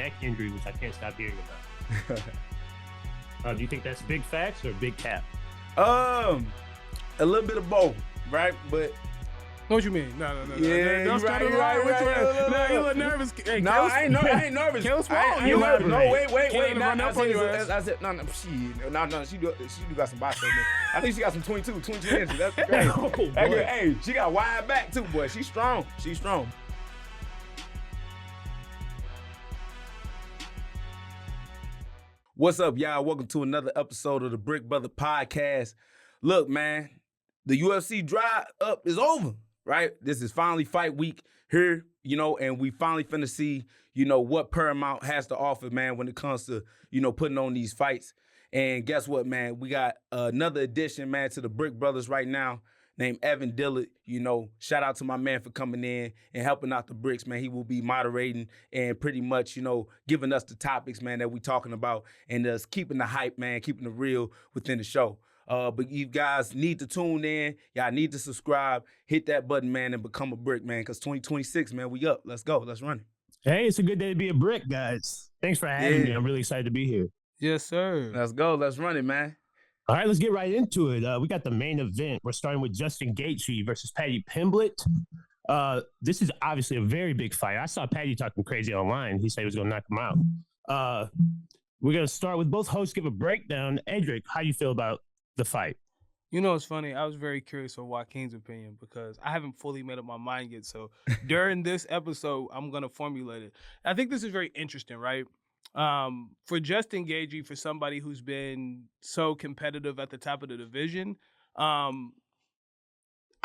neck injury, which I can't stop hearing about. Do you think that's big facts or big cap? A little bit of both, right? But what you mean? No. Yeah, Don't start it right. No, you look nervous. Hey, no, I ain't nervous. Kayla's No, wait. Run up on your ass. I said, no, she do got some box in there. I think she got some 22 inches. That's crazy. Oh, boy. Hey, she got wide back too, boy. She's strong. What's up, y'all? Welcome to another episode of the Brick Brother Podcast. Look, man, the UFC dry up is over, right? This is finally fight week here, and we finally finna see, what Paramount has to offer, man, when it comes to, putting on these fights. And guess what, man? We got another addition, man, to the Brick Brothers right now named Evan Dillard. Shout out to my man for coming in and helping out the Bricks, man. He will be moderating and pretty much, giving us the topics, man, that we talking about and just keeping the hype, man, keeping the real within the show. But you guys need to tune in. Y'all need to subscribe, hit that button, man, and become a Brick, man, because 2026, man, we up. Let's go. Let's run it. Hey, it's a good day to be a Brick, guys. Thanks for having me. I'm really excited to be here. Yes, sir. Let's go. Let's run it, man. All right, let's get right into it. We got the main event. We're starting with Justin Gaethje versus Paddy Pimblett. This is obviously a very big fight. I saw Paddy talking crazy online. He said he was going to knock him out. We're going to start with both hosts give a breakdown. Edrick, how do you feel about the fight? It's funny. I was very curious on Joaquin's opinion because I haven't fully made up my mind yet. So during this episode, I'm going to formulate it. I think this is very interesting, right? For Justin Gaethje, for somebody who's been so competitive at the top of the division, I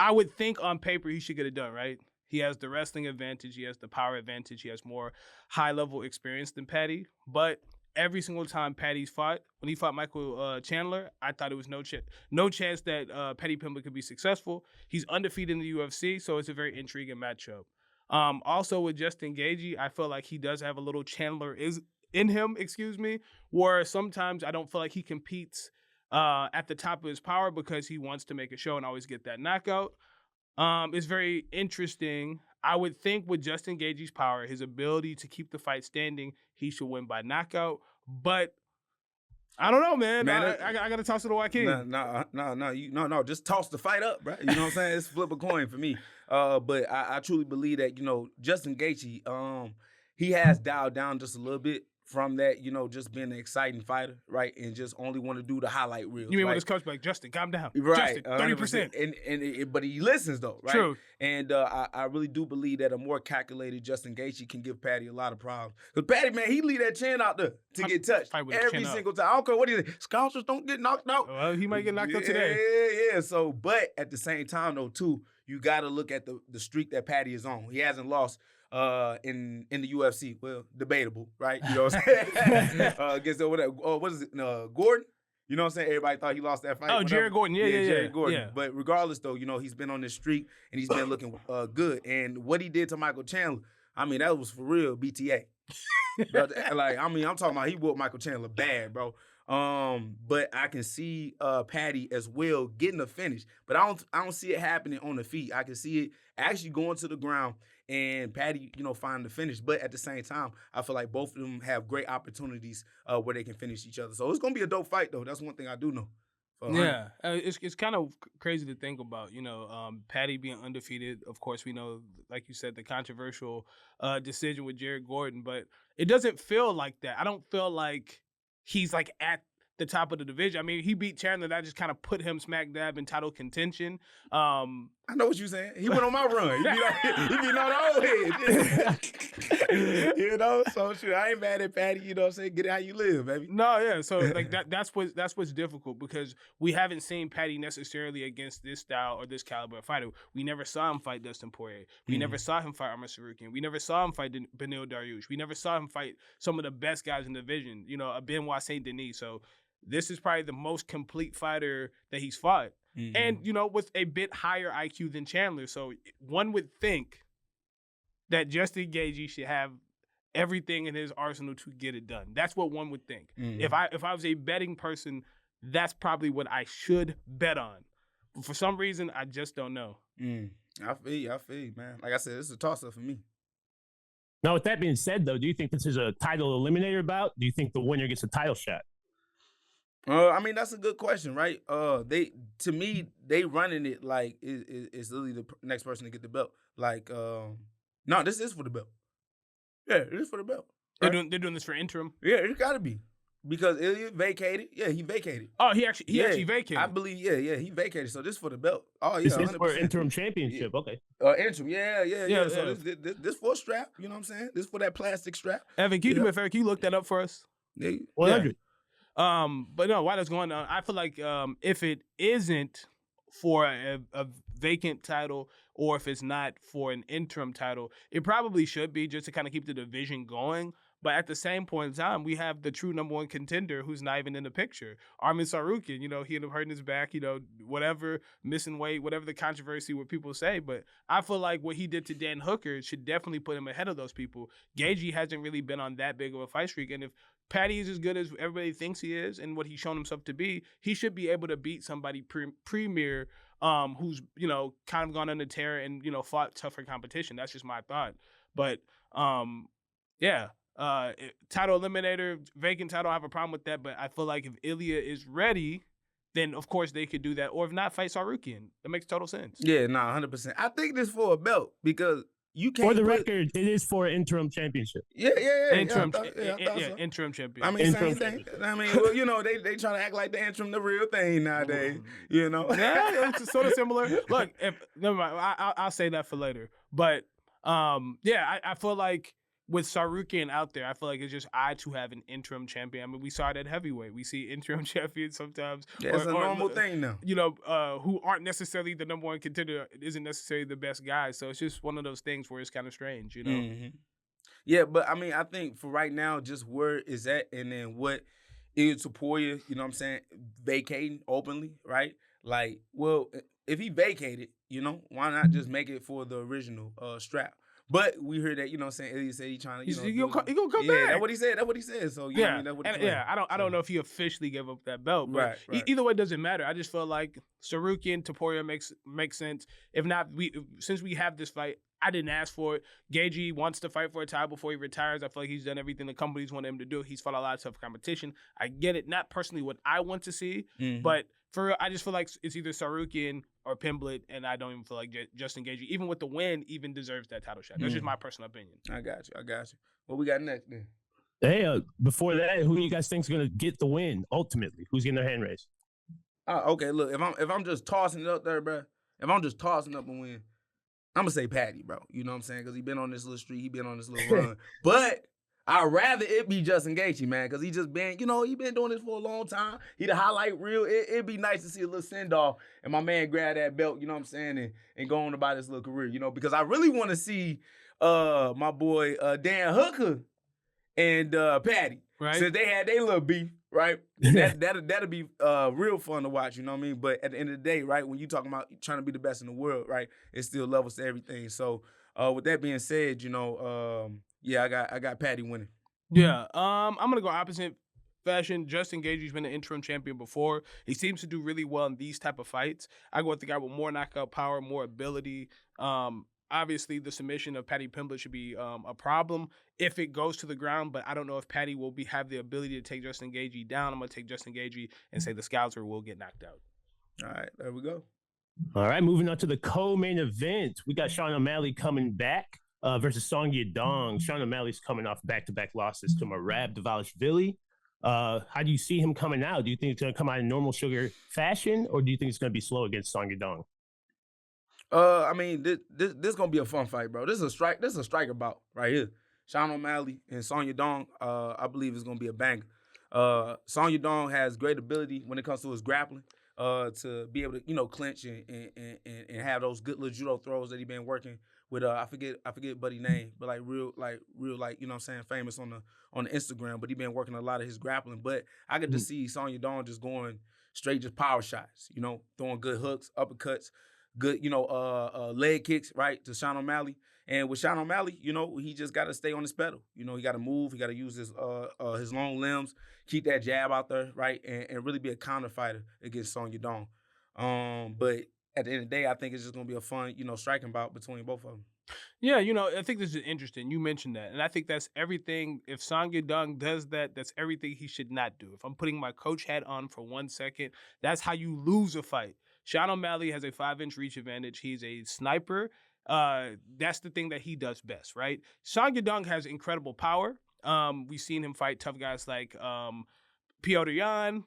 would think on paper he should get it done, right? He has the wrestling advantage, he has the power advantage, he has more high-level experience than Paddy. But every single time Paddy's fought, when he fought Michael Chandler, I thought it was no chance that Paddy Pimblett could be successful. He's undefeated in the UFC, so it's a very intriguing matchup. Also with Justin Gaethje, I feel like he does have a little Chandler in him, where sometimes I don't feel like he competes at the top of his power because he wants to make a show and always get that knockout. It's very interesting. I would think with Justin Gaethje's power, his ability to keep the fight standing, he should win by knockout. But I don't know, man. I got to toss it to Joaquin. No. Just toss the fight up, right? You know what I'm saying? It's flip a coin for me. But I truly believe that, Justin Gaethje, he has dialed down just a little bit from that, just being an exciting fighter, right? And just only want to do the highlight reels. You mean right? when his coach like, Justin, calm down. Right. Justin, 30%. But he listens, though, right? True. And I really do believe that a more calculated Justin Gaethje can give Paddy a lot of problems. Because Paddy, man, he leave that chin out there to get touched every single time. I don't care what he says. Scouts don't get knocked out. Well, he might get knocked out today. Yeah. So, but at the same time, though, too, you got to look at the streak that Paddy is on. He hasn't lost in the UFC. Well, debatable, right? You know what I'm saying? Against what is it? Gordon? You know what I'm saying? Everybody thought he lost that fight. Oh, Jared Gordon. Yeah. Jared Gordon. Yeah. But regardless, though, he's been on this streak and he's been looking good. And what he did to Michael Chandler, that was for real BTA. I'm talking about he whooped Michael Chandler bad, bro. But I can see Paddy as well getting a finish, but I don't see it happening on the feet. I can see it actually going to the ground and Paddy, find the finish. But at the same time, I feel like both of them have great opportunities where they can finish each other. So it's gonna be a dope fight, though. That's one thing I do know. Yeah, it's kind of crazy to think about. Paddy being undefeated. Of course, we know, like you said, the controversial decision with Jared Gordon, but it doesn't feel like that. I don't feel like he's like at the top of the division. I mean, he beat Chandler. That just kind of put him smack dab in title contention. I know what you're saying. He went on my run. He beat on the old head. So sure, I ain't mad at Paddy. You know what I'm saying? Get it how you live, baby. No, yeah. So like that's what's difficult because we haven't seen Paddy necessarily against this style or this caliber of fighter. We never saw him fight Dustin Poirier. We never saw him fight Arman Tsarukyan. We never saw him fight Beneil Dariush. We never saw him fight some of the best guys in the division. A Benoit Saint Denis. So this is probably the most complete fighter that he's fought. And, with a bit higher IQ than Chandler. So one would think that Justin Gaethje should have everything in his arsenal to get it done. That's what one would think. If I was a betting person, that's probably what I should bet on. But for some reason, I just don't know. I feel you, man. Like I said, it's a toss-up for me. Now, with that being said, though, do you think this is a title eliminator bout? Do you think the winner gets a title shot? I mean, that's a good question, right? To me, they running it like it's literally the next person to get the belt. Like, no, this is for the belt. Yeah, it is for the belt. Right? They're doing this for interim. Yeah, it got to be because Ilya vacated. Yeah, he vacated. Oh, he actually vacated. I believe. Yeah, he vacated. So this for the belt. Oh yeah, this is 100%. for interim championship. Okay. Interim. Yeah. So this for a strap. You know what I'm saying? This for that plastic strap. Evan, can you do me a favor? Can you look that up for us? Yeah. 100. But no, while that's going on, I feel like if it isn't for a vacant title or if it's not for an interim title, it probably should be just to kind of keep the division going. But at the same point in time, we have the true number one contender who's not even in the picture. Armin Tsarukyan, he ended up hurting his back, whatever, missing weight, whatever the controversy, what people say. But I feel like what he did to Dan Hooker should definitely put him ahead of those people. Gaethje hasn't really been on that big of a fight streak. And if Paddy is as good as everybody thinks he is and what he's shown himself to be, he should be able to beat somebody premier who's, kind of gone on a tear and, fought tougher competition. That's just my thought. But, yeah. Title eliminator, vacant title, I have a problem with that, but I feel like if Ilya is ready, then of course they could do that. Or if not, fight Tsarukyan. That makes total sense. Yeah, 100%. I think this for a belt because you can't. For the record, it is for an interim championship. Yeah. Interim, so. Interim champion. I mean, same thing. I mean, well, they trying to act like the interim the real thing nowadays. Yeah, it's sort of similar. Look, never mind. I'll say that for later. But I feel like with Tsarukyan out there, I feel like it's just odd to have an interim champion. I mean, we saw it at heavyweight. We see interim champions sometimes. Yeah, it's a normal thing now. Who aren't necessarily the number one contender, isn't necessarily the best guy. So it's just one of those things where it's kind of strange, Mm-hmm. Yeah, but I mean, I think for right now, just where is that, and then what is Topuria, vacating openly, right? Like, well, if he vacated, why not just make it for the original strap? But we heard that, Ilya said he's trying to, he gonna come back. That's what he said. So that's what I don't know if he officially gave up that belt, but right. Either way, it doesn't matter. I just feel like Tsarukyan, Topuria makes sense. If not, since we have this fight, I didn't ask for it. Gaethje wants to fight for a title before he retires. I feel like he's done everything the companies want him to do. He's fought a lot of tough competition. I get it. Not personally what I want to see, but for real, I just feel like it's either Tsarukyan or Pimblett, and I don't even feel like Justin Gaethje, even with the win, even deserves that title shot. That's just my personal opinion. I got you. What we got next then? Hey, before that, who do you guys think is going to get the win ultimately? Who's getting their hand raised? Okay, look, if I'm just tossing it up there, bro, if I'm just tossing up a win, I'm going to say Paddy, bro. You know what I'm saying? Because he been on this little streak. He been on this little run. But I'd rather it be Justin Gaethje, man, because he just been, he been doing this for a long time. He the highlight reel. It'd be nice to see a little send-off and my man grab that belt, you know what I'm saying, and go on about his little career, because I really want to see my boy Dan Hooker and Paddy. Right. Since they had their little beef, right? That'll be real fun to watch, you know what I mean? But at the end of the day, right, when you talking about trying to be the best in the world, right, it still levels to everything. So with that being said, I got Paddy winning. Yeah, I'm gonna go opposite fashion. Justin Gaethje's been an interim champion before. He seems to do really well in these type of fights. I go with the guy with more knockout power, more ability. Obviously, the submission of Paddy Pimblett should be a problem if it goes to the ground, but I don't know if Paddy will have the ability to take Justin Gaethje down. I'm going to take Justin Gaethje and say the Scouser will get knocked out. All right, there we go. All right, moving on to the co-main event. We got Sean O'Malley coming back versus Song Yadong. Sean O'Malley's coming off back-to-back losses to Merab Dvalishvili. How do you see him coming out? Do you think it's going to come out in normal sugar fashion, or do you think it's going to be slow against Song Yadong? I mean, this gonna be a fun fight, bro. This is a striker bout right here. Sean O'Malley and Song Yadong, I believe is gonna be a banger. Song Yadong has great ability when it comes to his grappling, to be able to clinch and have those good little judo throws that he been working with. I forget buddy name, but real you know what I'm saying, famous on the Instagram. But he been working a lot of his grappling. But I could just see Song Yadong just going straight just power shots, throwing good hooks, uppercuts. Good, leg kicks, right, to Sean O'Malley. And with Sean O'Malley, he just got to stay on his pedal. He got to move. He got to use his long limbs, keep that jab out there, right, and really be a counter fighter against Song Yadong. But at the end of the day, I think it's just going to be a fun, striking bout between both of them. Yeah, I think this is interesting. You mentioned that. And I think that's everything. If Song Yadong does that, that's everything he should not do. If I'm putting my coach hat on for 1 second, that's how you lose a fight. Sean O'Malley has a 5-inch reach advantage. He's a sniper. That's the thing that he does best, right? Song Yadong has incredible power. We've seen him fight tough guys like Piotr Jan,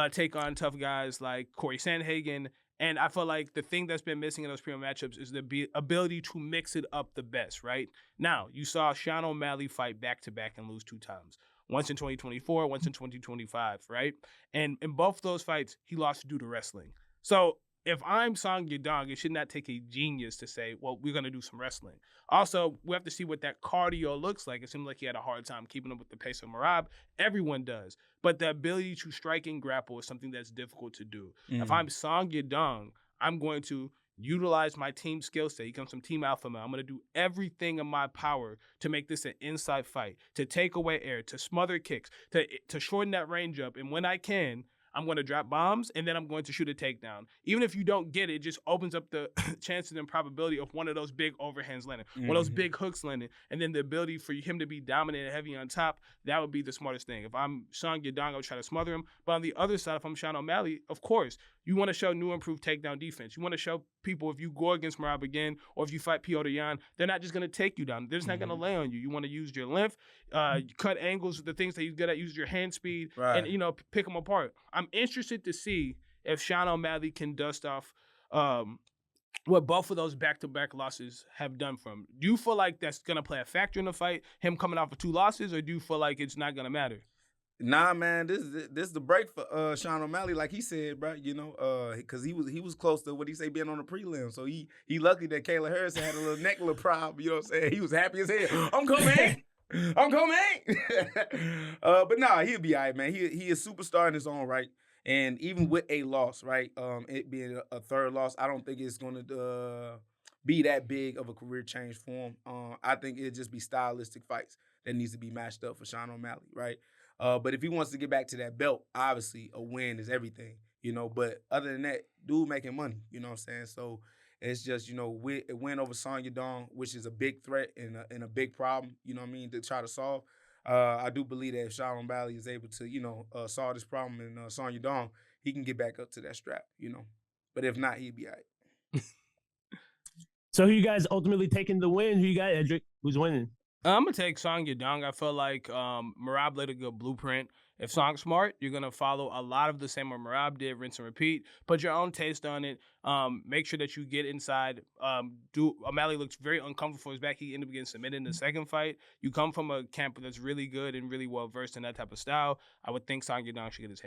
take on tough guys like Corey Sandhagen. And I feel like the thing that's been missing in those prelim matchups is the ability to mix it up the best, right? Now, you saw Sean O'Malley fight back-to-back and lose 2 times. Once in 2024, once in 2025, right? And in both those fights, he lost due to wrestling. So if I'm Song Yadong, it should not take a genius to say, well, we're going to do some wrestling. Also, we have to see what that cardio looks like. It seemed like he had a hard time keeping up with the pace of Merab. Everyone does. But the ability to strike and grapple is something that's difficult to do. If I'm Song Yadong, I'm going to utilize my team skill set. He comes from Team Alpha Male. I'm going to do everything in my power to make this an inside fight, to take away air, to smother kicks, to shorten that range up. And when I can, I'm going to drop bombs, and then I'm going to shoot a takedown. Even if you don't get it, it just opens up the chances and probability of one of those big overhands landing, one of those big hooks landing, and then the ability for him to be dominant and heavy on top, that would be the smartest thing. If I'm Song Yadong, I would try to smother him. But on the other side, if I'm Sean O'Malley, of course, you want to show new improved takedown defense. You want to show people if you go against Merab again or if you fight Piotr Jan, they're not just going to take you down. They're just not going to lay on you. You want to use your length, cut angles, the things that he's good at, use your hand speed, and, pick them apart. I'm interested to see if Sean O'Malley can dust off what both of those back-to-back losses have done for him. Do you feel like that's going to play a factor in the fight, him coming off of 2 losses, or do you feel like it's not going to matter? Nah, man, this is the break for Sean O'Malley, like he said, bro. Because he was close to what he say being on the prelim. So he lucky that Kayla Harrison had a little neck problem. You know what I'm saying? He was happy as hell. I'm coming. But nah, he'll be all right, man. He is a superstar in his own right. And even with a loss, right, it being a 3rd loss, I don't think it's going to be that big of a career change for him. I think it'll just be stylistic fights that needs to be matched up for Sean O'Malley, right? But if he wants to get back to that belt, obviously a win is everything, But other than that, dude making money, you know what I'm saying? So it's just, a win over Song Yadong, which is a big threat and a big problem, to try to solve. I do believe that if Sean O'Malley is able to, solve this problem in Song Yadong, he can get back up to that strap, But if not, he'd be all right. So who you guys ultimately taking the win? Who you got, Edrick? Who's winning? I'm going to take Song Yadong. I feel like Merab laid a good blueprint. If Song's smart, you're going to follow a lot of the same what Merab did, rinse and repeat. Put your own taste on it. Make sure that you get inside. O'Malley looks very uncomfortable for his back. He ended up getting submitted in the second fight. You come from a camp that's really good and really well-versed in that type of style. I would think Song Yadong should get his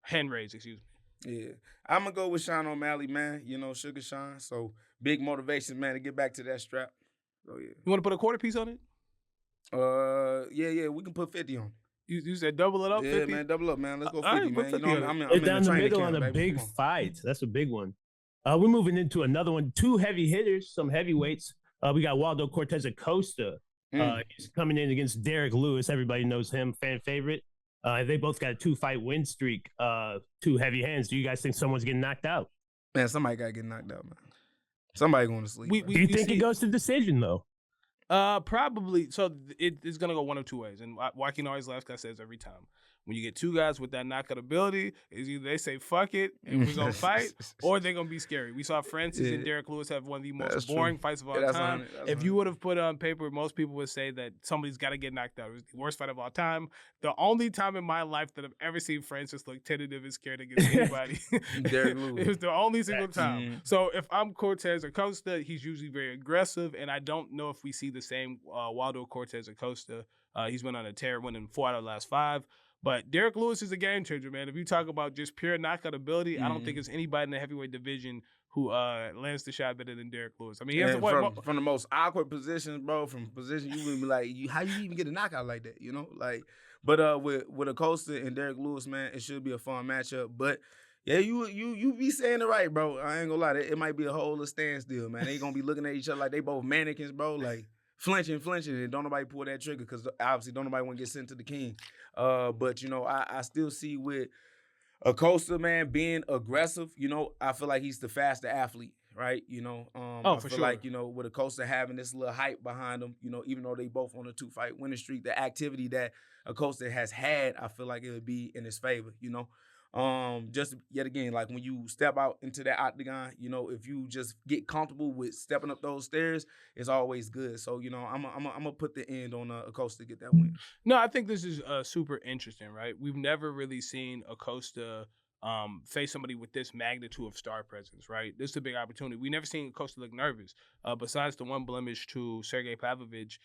hand raised, excuse me. Yeah. I'm going to go with Sean O'Malley, man. Sugar Sean. So big motivation, man, to get back to that strap. So, yeah. You want to put a quarter piece on it? Yeah, we can put 50 on it. You said double it up? Yeah, 50? Man, double up, man. Let's go 50, right, man. 50 I'm it's down the middle camp, on a baby. big fight. That's a big one. We're moving into another one. 2 heavy hitters, some heavyweights. We got Waldo Cortez Acosta. He's coming in against Derek Lewis. Everybody knows him, fan favorite. They both got a 2-fight win streak. 2 heavy hands. Do you guys think someone's getting knocked out? Man, somebody got to get knocked out, man. Somebody going to sleep. Do you think it goes to decision, though? Probably. So it's gonna go one of 2 ways, and Joaquin always laughs because says every time when you get 2 guys with that knockout ability, is either they say fuck it and we're gonna fight, or they're gonna be scary. We saw Francis and Derek Lewis have one of the most boring fights of all time. If you would have put it on paper, most people would say that somebody's got to get knocked out. It was the worst fight of all time. The only time in my life that I've ever seen Francis look tentative and scared against anybody, Derek Lewis. It was the only single time. So if I'm Cortez Acosta, he's usually very aggressive, and I don't know if we see the same Waldo Cortez Acosta. He's been on a tear, winning 4 out of the last 5. But Derek Lewis is a game changer, man. If you talk about just pure knockout ability, I don't think there's anybody in the heavyweight division who lands the shot better than Derek Lewis. I mean, he has from the most awkward positions, bro. From position you would be like, how you even get a knockout like that? But with Acosta and Derek Lewis, man, it should be a fun matchup. But yeah, you be saying it right, bro. I ain't gonna lie, it might be a whole little standstill, man. They gonna be looking at each other like they both mannequins, bro. Like flinching, and don't nobody pull that trigger because obviously don't nobody want to get sent to the king. But I still see with Acosta, man, being aggressive. I feel like he's the faster athlete. right? I for feel sure. like, with Acosta having this little hype behind them, even though they both on a 2-fight winning streak, the activity that Acosta has had, I feel like it would be in his favor, Just yet again, like when you step out into that octagon, if you just get comfortable with stepping up those stairs, it's always good. So, I'm gonna put the end on Acosta to get that win. No, I think this is super interesting, right? We've never really seen Acosta face somebody with this magnitude of star presence, right? This is a big opportunity. We never seen Acosta look nervous. Besides the one blemish to Sergey Pavlovich,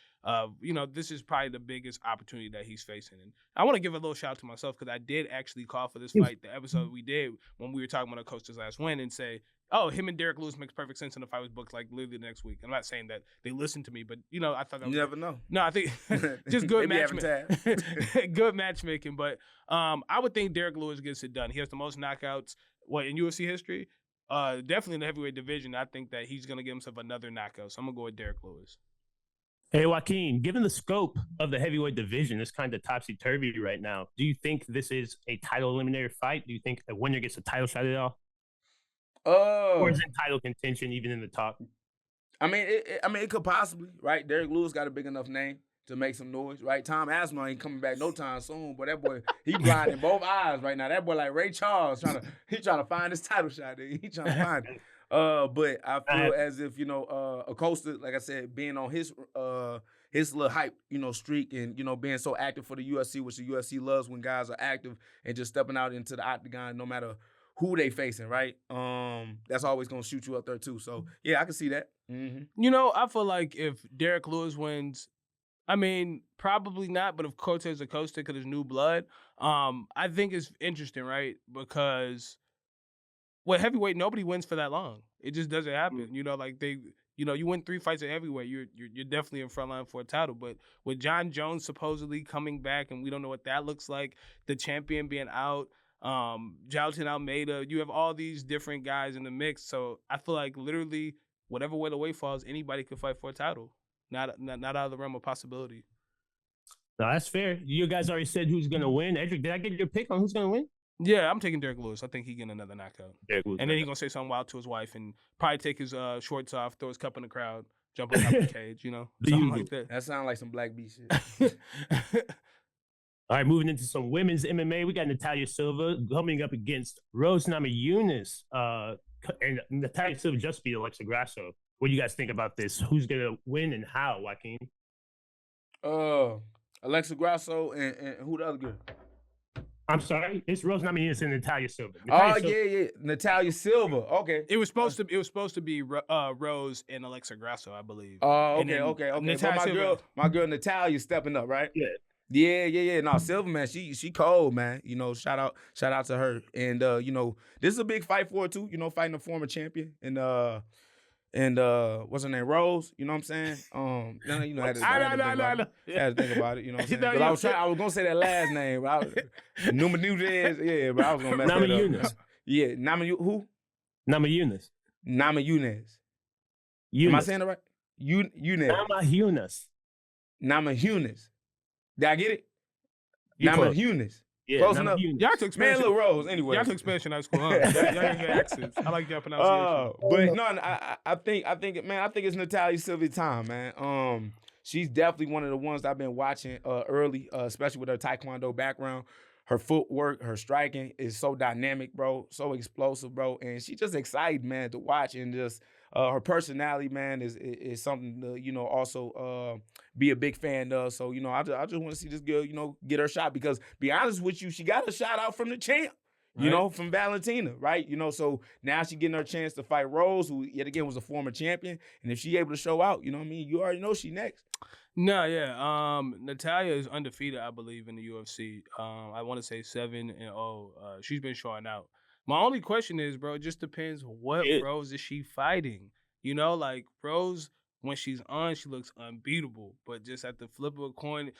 this is probably the biggest opportunity that he's facing. And I want to give a little shout out to myself because I did actually call for this fight, the episode we did when we were talking about Acosta's last win, and say, oh, him and Derek Lewis makes perfect sense, and the fight was booked like literally the next week. I'm not saying that they listened to me, but I thought that was, you never know. No, I think just good matchmaking. Good matchmaking, but I would think Derek Lewis gets it done. He has the most knockouts in UFC history. Definitely in the heavyweight division. I think that he's gonna give himself another knockout. So I'm gonna go with Derek Lewis. Hey, Joaquin, given the scope of the heavyweight division, it's kind of topsy-turvy right now. Do you think this is a title eliminator fight? Do you think a winner gets a title shot at all? Or is it title contention even in the top? I mean, it could possibly, right? Derek Lewis got a big enough name to make some noise, right? Tom Aspinall ain't coming back no time soon, but that boy, he blind in both eyes right now. That boy like Ray Charles trying to find his title shot. He trying to find it. But I feel as if, Acosta, like I said, being on his little hype, streak and, being so active for the UFC, which the UFC loves when guys are active and just stepping out into the octagon no matter who they facing, right? That's always gonna shoot you up there too. So yeah, I can see that. Mm-hmm. I feel like if Derek Lewis wins, I mean, probably not, but if Cortez Acosta because it's new blood, I think it's interesting, right? Because heavyweight, nobody wins for that long. It just doesn't happen. You win 3 fights at heavyweight, you're definitely in front line for a title. But with John Jones supposedly coming back, and we don't know what that looks like, the champion being out. Jailton Almeida, you have all these different guys in the mix. So I feel like literally whatever way the weight falls, anybody could fight for a title. Not out of the realm of possibility. No, that's fair. You guys already said who's gonna win. Edrick, did I get your pick on who's gonna win? Yeah, I'm taking Derek Lewis. I think he getting another knockout. And then he's gonna say something wild to his wife and probably take his shorts off, throw his cup in the crowd, jump on top of the cage, something like that. That sounds like some Black Beat shit. All right, moving into some women's MMA, we got Natalia Silva coming up against Rose Namajunas. And Natalia Silva just beat Alexa Grasso. What do you guys think about this? Who's going to win and how, Joaquin? Alexa Grasso and who the other girl? I'm sorry, it's Rose Namajunas and Natalia Silva. Yeah, Natalia Silva. Okay. It was supposed to be Rose and Alexa Grasso, I believe. Oh, okay. But my girl Natalia stepping up, right? Yeah. Yeah. No, Silva, man, she cold, man. Shout out to her. And this is a big fight for her too. Fighting a former champion and what's her name, Rose. You know what I'm saying? I had to think about it. You know what I'm saying? But I was gonna say that last name, but Namajunas, but I was gonna mess that up. Yeah, who? Namajunas. Am I saying it right? Namajunas. Did I get it? Namajunas. Yeah, close enough. Y'all took Spanish. Man, Lil Rose. Anyway, y'all took Spanish in high school, huh? Y'all got good accents. I like your pronunciation. But no, I think it's Natalia Silva's time, man. She's definitely one of the ones I've been watching early, especially with her Taekwondo background. Her footwork, her striking is so dynamic, bro. So explosive, bro. And she's just exciting, man, to watch. And just her personality, man, is something to, also be a big fan of. So, I just want to see this girl, get her shot. Because, be honest with you, she got a shot out from the champ, from Valentina, right? So now she getting her chance to fight Rose, who, yet again, was a former champion. And if she able to show out, you already know she next. No, yeah. Natalia is undefeated, I believe, in the UFC. I want to say 7-0. She's been showing out. My only question is, bro, it just depends what Rose is she fighting. Like Rose, when she's on, she looks unbeatable. But just at the flip of a coin,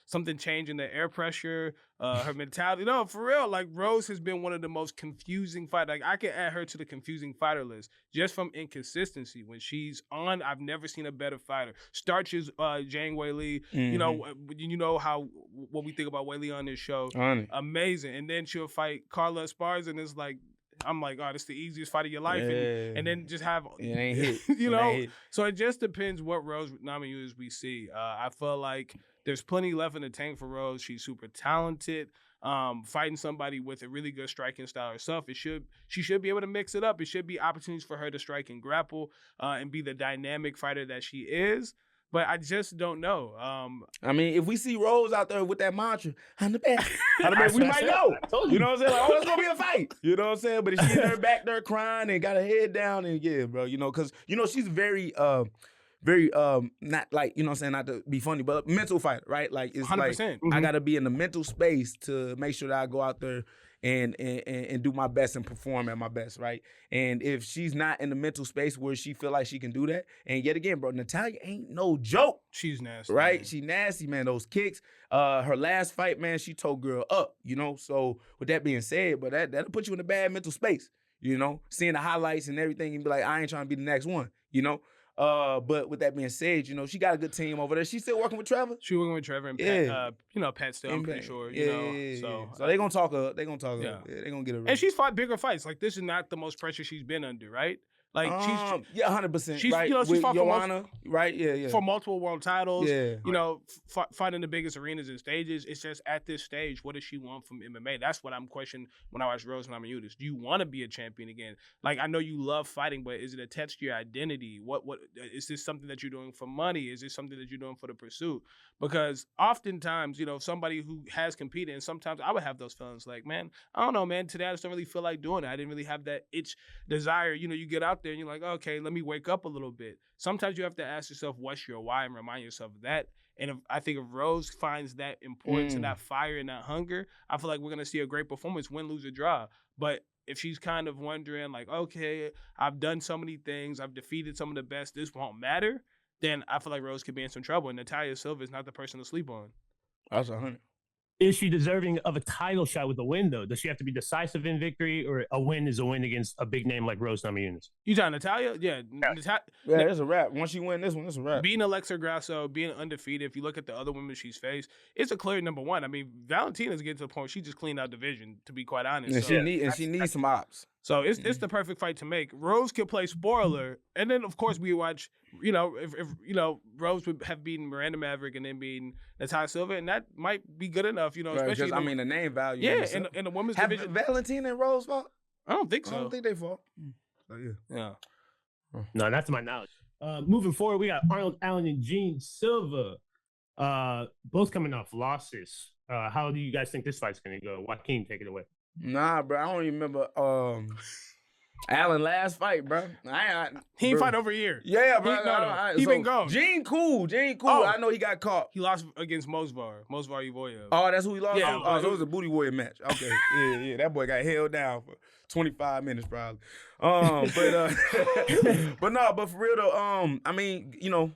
something changing the air pressure, her mentality. No, for real, like Rose has been one of the most confusing fighters. Like I can add her to the confusing fighter list just from inconsistency. When she's on, I've never seen a better fighter. Starches Zhang Weili. Mm-hmm. How what we think about Weili on this show. Honey. Amazing. And then she'll fight Carla Esparza, and it's like, I'm like, oh, this is the easiest fight of your life, and then just have it ain't hit. you It know. ain't hit. So it just depends what Rose Namajunas we see. I feel like there's plenty left in the tank for Rose. She's super talented. Fighting somebody with a really good striking style herself, she should be able to mix it up. It should be opportunities for her to strike and grapple and be the dynamic fighter that she is. But I just don't know. I mean, if we see Rose out there with that mantra, I'm the best. We might know. You know what I'm saying? Like, oh, it's gonna be a fight. You know what I'm saying? But if she's there back there crying and got her head down, and yeah, bro, you know, because you know she's very not like, you know what I'm saying, not to be funny, but mental fighter, right? Like it's 100%. like I gotta be in the mental space to make sure that I go out there and do my best and perform at my best, right? And if she's not in the mental space where she feel like she can do that, and yet again, bro, Natalya ain't no joke. She's nasty. Right? Man. She nasty, man. Those kicks. Her last fight, man, she tore girl up, you know? So with that being said, but that'll put you in a bad mental space, you know? Seeing the highlights and everything and be like, I ain't trying to be the next one, you know? But with that being said, you know, she got a good team over there. She's still working with Trevor? She's working with Trevor and Pat, Pat still, I'm pretty sure, you know. So they're going to talk they're going to talk they're going to get her ready. And she's fought bigger fights. Like, this is not the most pressure she's been under, right? Like, she's 100%. She's, right? you know, she's with fought Joanna, right? Yeah. For multiple world titles. Yeah. You know, fighting the biggest arenas and stages. It's just at this stage, what does she want from MMA? That's what I'm questioning when I watch Rose Namajunas. Do you want to be a champion again? Like, I know you love fighting, but is it attached to your identity? What is this something that you're doing for money? Is this something that you're doing for the pursuit? Because oftentimes, you know, somebody who has competed, and sometimes I would have those feelings like, man, I don't know, man, today I just don't really feel like doing it. I didn't really have that itch desire. You know, you get out there and you're like, okay, let me wake up a little bit. Sometimes you have to ask yourself, what's your why, and remind yourself of that. And I think if Rose finds that importance and that fire and that hunger, I feel like we're going to see a great performance, win, lose, or draw. But if she's kind of wondering, like, okay, I've done so many things, I've defeated some of the best, this won't matter, then I feel like Rose could be in some trouble. And Natalya Silva is not the person to sleep on. That's 100. Is she deserving of a title shot with a win, though? Does she have to be decisive in victory, or a win is a win against a big name like Rose Namajunas? You talking Natalya? Yeah. Yeah, it's a wrap. Once you win this one, it's a wrap. Being Alexa Grasso, being undefeated, if you look at the other women she's faced, it's a clear number one. I mean, Valentina's getting to the point she just cleaned out division, to be quite honest. And So, she needs some ops. So it's the perfect fight to make. Rose could play spoiler, and then of course we watch. You know, if you know, Rose would have beaten Miranda Maverick and then beaten Natalya Silva, and that might be good enough. You know, Right, especially I mean the name value. yeah, in the women's have division. Valentina and Rose fought? I don't think so. I don't think they fought. So Yeah. No, not to my knowledge. Moving forward, we got Arnold Allen and Gene Silva, both coming off losses. How do you guys think this fight's going to go? Joaquin, take it away. Nah, bro, I don't even remember Allen last fight, bro. He ain't fight over a year. Yeah, bro. He been gone. Gene cool. Oh. I know he got caught. He lost against Mosvar Ivoyev. Oh, that's who he lost? Yeah. Oh, so it was a booty warrior match. Okay. Yeah. That boy got held down for 25 minutes probably. But for real though, I mean, you know,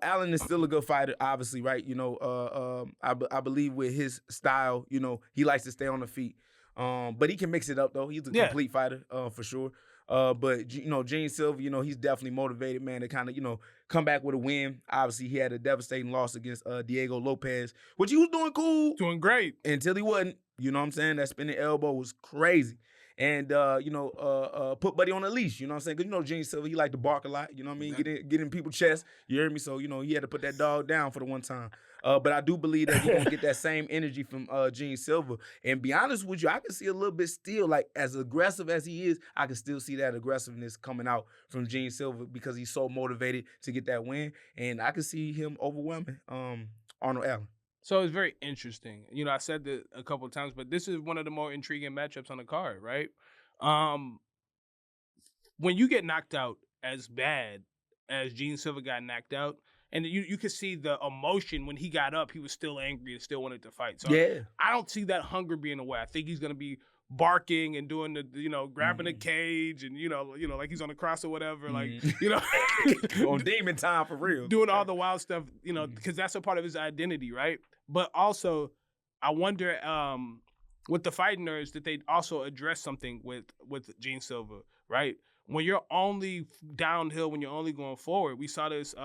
Allen is still a good fighter, obviously, right? You know, I believe with his style, you know, he likes to stay on the feet. But he can mix it up though. He's a complete fighter, for sure. But you know, Gene Silva, you know, he's definitely motivated, man, to kind of, you know, come back with a win. Obviously, he had a devastating loss against Diego Lopez, which he was doing cool. Doing great. Until he wasn't. You know what I'm saying? That spinning elbow was crazy. And, you know, put Buddy on a leash, you know what I'm saying? Because, you know, Gene Silva, he like to bark a lot, you know what I mean? Get in people's chest, you heard me? So, you know, he had to put that dog down for the one time. But I do believe that you're going to get that same energy from Gene Silva. And be honest with you, I can see a little bit still, like, as aggressive as he is, I can still see that aggressiveness coming out from Gene Silva because he's so motivated to get that win. And I can see him overwhelming Arnold Allen. So it's very interesting. You know, I said that a couple of times, but this is one of the more intriguing matchups on the card, right? When you get knocked out as bad as Gene Silva got knocked out, and you could see the emotion when he got up, he was still angry and still wanted to fight. So I don't see that hunger being away. I think he's going to be barking and doing the, you know, grabbing the cage and, you know, like he's on the cross or whatever, like, you know. On demon time for real. Doing all the wild stuff, you know, because that's a part of his identity, right? But also, I wonder with the fight nerds that they also address something with Gene Silva, right? When you're only downhill, when you're only going forward, we saw this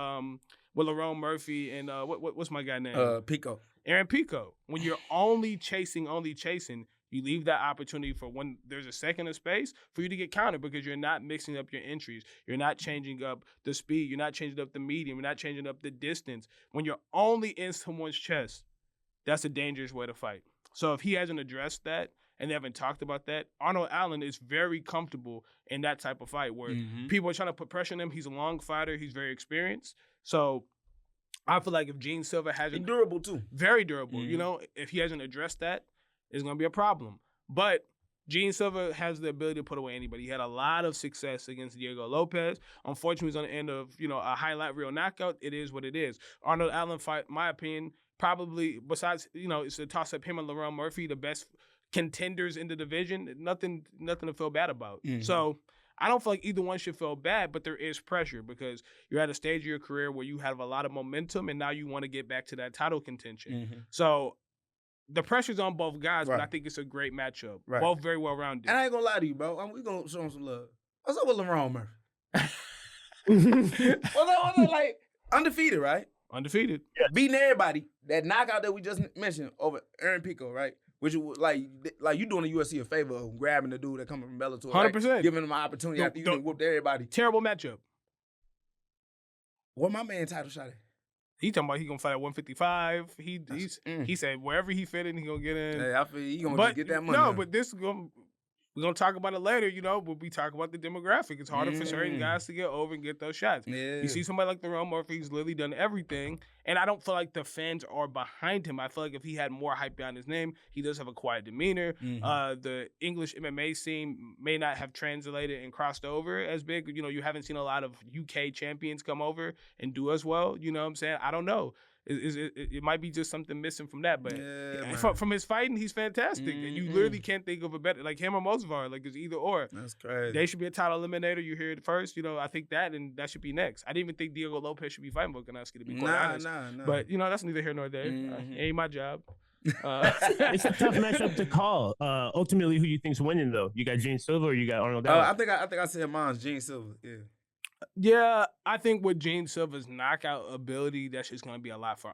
with Lerone Murphy and what's my guy name? Pico. Aaron Pico. When you're only chasing, You leave that opportunity for when there's a second of space for you to get countered because you're not mixing up your entries. You're not changing up the speed. You're not changing up the medium. You're not changing up the distance. When you're only in someone's chest, that's a dangerous way to fight. So if he hasn't addressed that and they haven't talked about that, Arnold Allen is very comfortable in that type of fight where people are trying to put pressure on him. He's a long fighter. He's very experienced. So I feel like if Gene Silva hasn't... He's durable, too. Very durable. You know, if he hasn't addressed that, it's going to be a problem. But Gene Silva has the ability to put away anybody. He had a lot of success against Diego Lopez. Unfortunately, he was on the end of, a highlight reel knockout. It is what it is. Arnold Allen fight, in my opinion, probably, besides, it's a toss-up, him and Lerone Murphy, the best contenders in the division. Nothing to feel bad about. So I don't feel like either one should feel bad, but there is pressure because you're at a stage of your career where you have a lot of momentum and now you want to get back to that title contention. So the pressure's on both guys, but I think it's a great matchup. Both very well-rounded. And I ain't gonna lie to you, bro. We gonna show him some love. What's up with Lerone Murphy? What's up, like, undefeated, right? Undefeated. Yeah. Beating everybody. That knockout that we just mentioned over Aaron Pico, right? Which, like you doing the UFC a favor of grabbing the dude that coming from Bellator, 100%. Right? Giving him an opportunity after you done whooped everybody. Terrible matchup. Where my man title shot at? He talking about he gonna fight at 155. He said wherever he fit in, he gonna get in. Hey, I feel he gonna just get that money. No, but this we're gonna talk about it later. But we talk about the demographic. It's harder for certain guys to get over and get those shots. Yeah. You see somebody like Lerone Murphy, he's literally done everything, and I don't feel like the fans are behind him. I feel like if he had more hype behind his name, he does have a quiet demeanor. The English MMA scene may not have translated and crossed over as big. You haven't seen a lot of UK champions come over and do as well. You know what I'm saying? I don't know. It might be just something missing from that, but from his fighting, he's fantastic. And you literally can't think of a better, like him or Mozavar, like it's either or. That's crazy. They should be a title eliminator. You hear it first. I think that, and that should be next. I didn't even think Diego Lopez should be fighting Volkanovski, to be quite honest. Nah. But, that's neither here nor there. Ain't my job. It's a tough matchup to call. Ultimately, who you think's winning, though? You got Gene Silva or you got Arnold Allen? I think I said mine's Gene Silva, yeah. Yeah, I think with Gene Silva's knockout ability, that's just going to be a lot for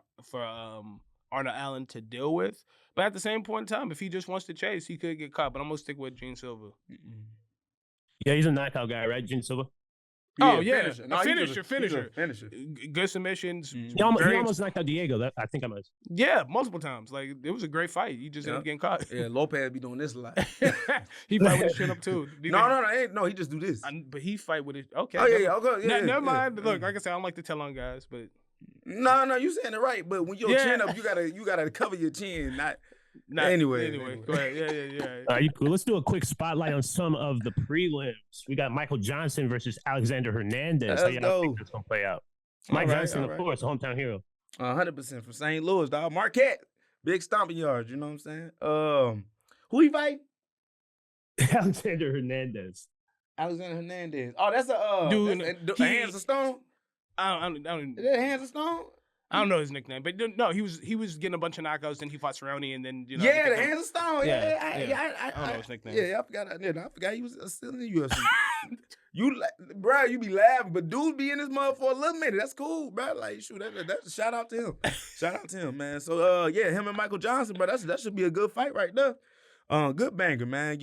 Arnold Allen to deal with. But at the same point in time, if he just wants to chase, he could get caught. But I'm going to stick with Gene Silva. Yeah, he's a knockout guy, right, Gene Silva? Oh, yeah. Finisher. No, finisher. Good submissions. He almost knocked out Diego. I think I must. Yeah, multiple times. Like, it was a great fight. He just ended up getting caught. Yeah, Lopez be doing this a lot. He fight with his chin up, too. No, he just do this. But he fight with it. Okay. Oh, yeah. Never mind. Look, like I said, I don't like to tell on guys, but... No, you saying it right. But when your chin up, you gotta cover your chin, not... Anyway, go ahead. Yeah. All right, cool. Let's do a quick spotlight on some of the prelims. We got Michael Johnson versus Alexander Hernandez. How y'all think that's gonna play out? Mike Johnson, of course, a hometown hero. 100% from St. Louis, dog. Marquette, big stomping yards. You know what I'm saying? Who he fight? Alexander Hernandez. Oh, that's a dude. Hands of Stone. I don't. Is that Hands of Stone? I don't know his nickname, but no, he was getting a bunch of knockouts. Then he fought Cerrone, and then the Hands of Stone. I don't know his nickname. Yeah, I forgot he was still in the UFC. You be laughing, but dudes be in this mother for a little minute. That's cool, bro. Like, shoot, that's a shout out to him. Shout out to him, man. So, him and Michael Johnson, bro. That should be a good fight right there. Good banger, man.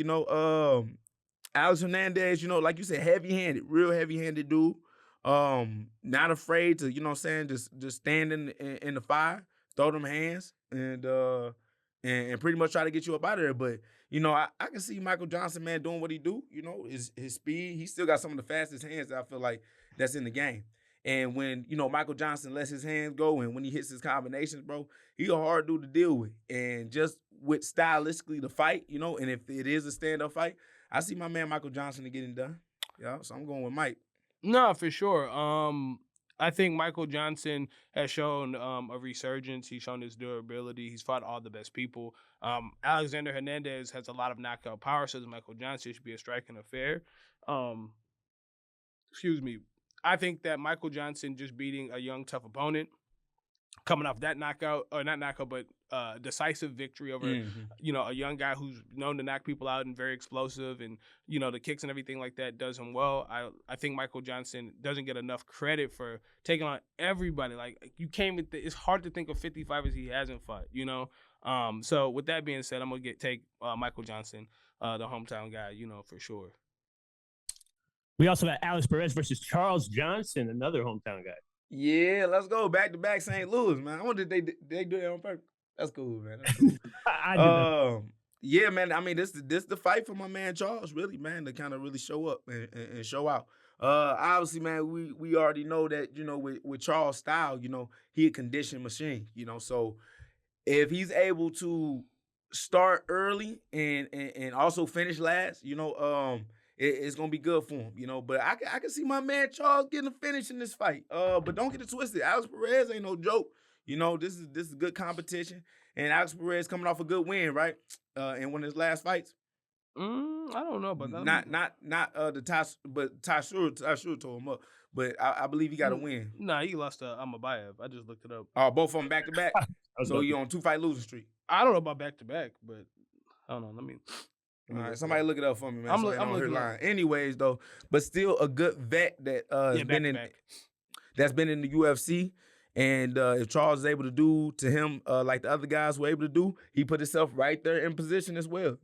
Alex Hernandez. Like you said, heavy-handed, real heavy-handed dude. Not afraid to, just stand in the fire, throw them hands, and pretty much try to get you up out of there. But, I can see Michael Johnson, man, doing what he do. His speed, he still got some of the fastest hands that I feel like that's in the game. And when, Michael Johnson lets his hands go and when he hits his combinations, bro, he a hard dude to deal with. And just with stylistically the fight, and if it is a stand-up fight, I see my man Michael Johnson to get it done. Yeah, so I'm going with Mike. No, for sure. I think Michael Johnson has shown a resurgence. He's shown his durability. He's fought all the best people. Alexander Hernandez has a lot of knockout power, so does Michael Johnson. It should be a striking affair. I think that Michael Johnson just beating a young, tough opponent, coming off that knockout, or not knockout, but decisive victory over, a young guy who's known to knock people out and very explosive, and, the kicks and everything like that does him well. I think Michael Johnson doesn't get enough credit for taking on everybody. Like, you can't even it's hard to think of 55 as he hasn't fought, So with that being said, I'm gonna take Michael Johnson, the hometown guy, for sure. We also got Alex Perez versus Charles Johnson, another hometown guy. Yeah, let's go back to back St. Louis, man. I wonder if they do that on purpose. That's cool, man. That's cool. I did that. Yeah, man. I mean, this the fight for my man Charles, really, man, to kind of really show up and show out. Obviously, man, we already know that, with Charles' style, he a conditioned machine, so if he's able to start early and also finish last, it's gonna be good for him, But I can see my man Charles getting a finish in this fight. But don't get it twisted. Alex Perez ain't no joke. This is good competition, and Alex Perez coming off a good win, right? In one of his last fights. I don't know about that. Not the Ty, but Ty Shura tore him up. But I believe he got a win. Nah, he lost to Amabayev. I just looked it up. Oh, both of them back to back. So he on 2-fight losing streak. I don't know about back to back, but I don't know. Let me all right, somebody look it up for me, man. I'm looking line. Anyways, though, but still a good vet that that's been in the UFC. And if Charles is able to do to him like the other guys were able to do, he put himself right there in position as well,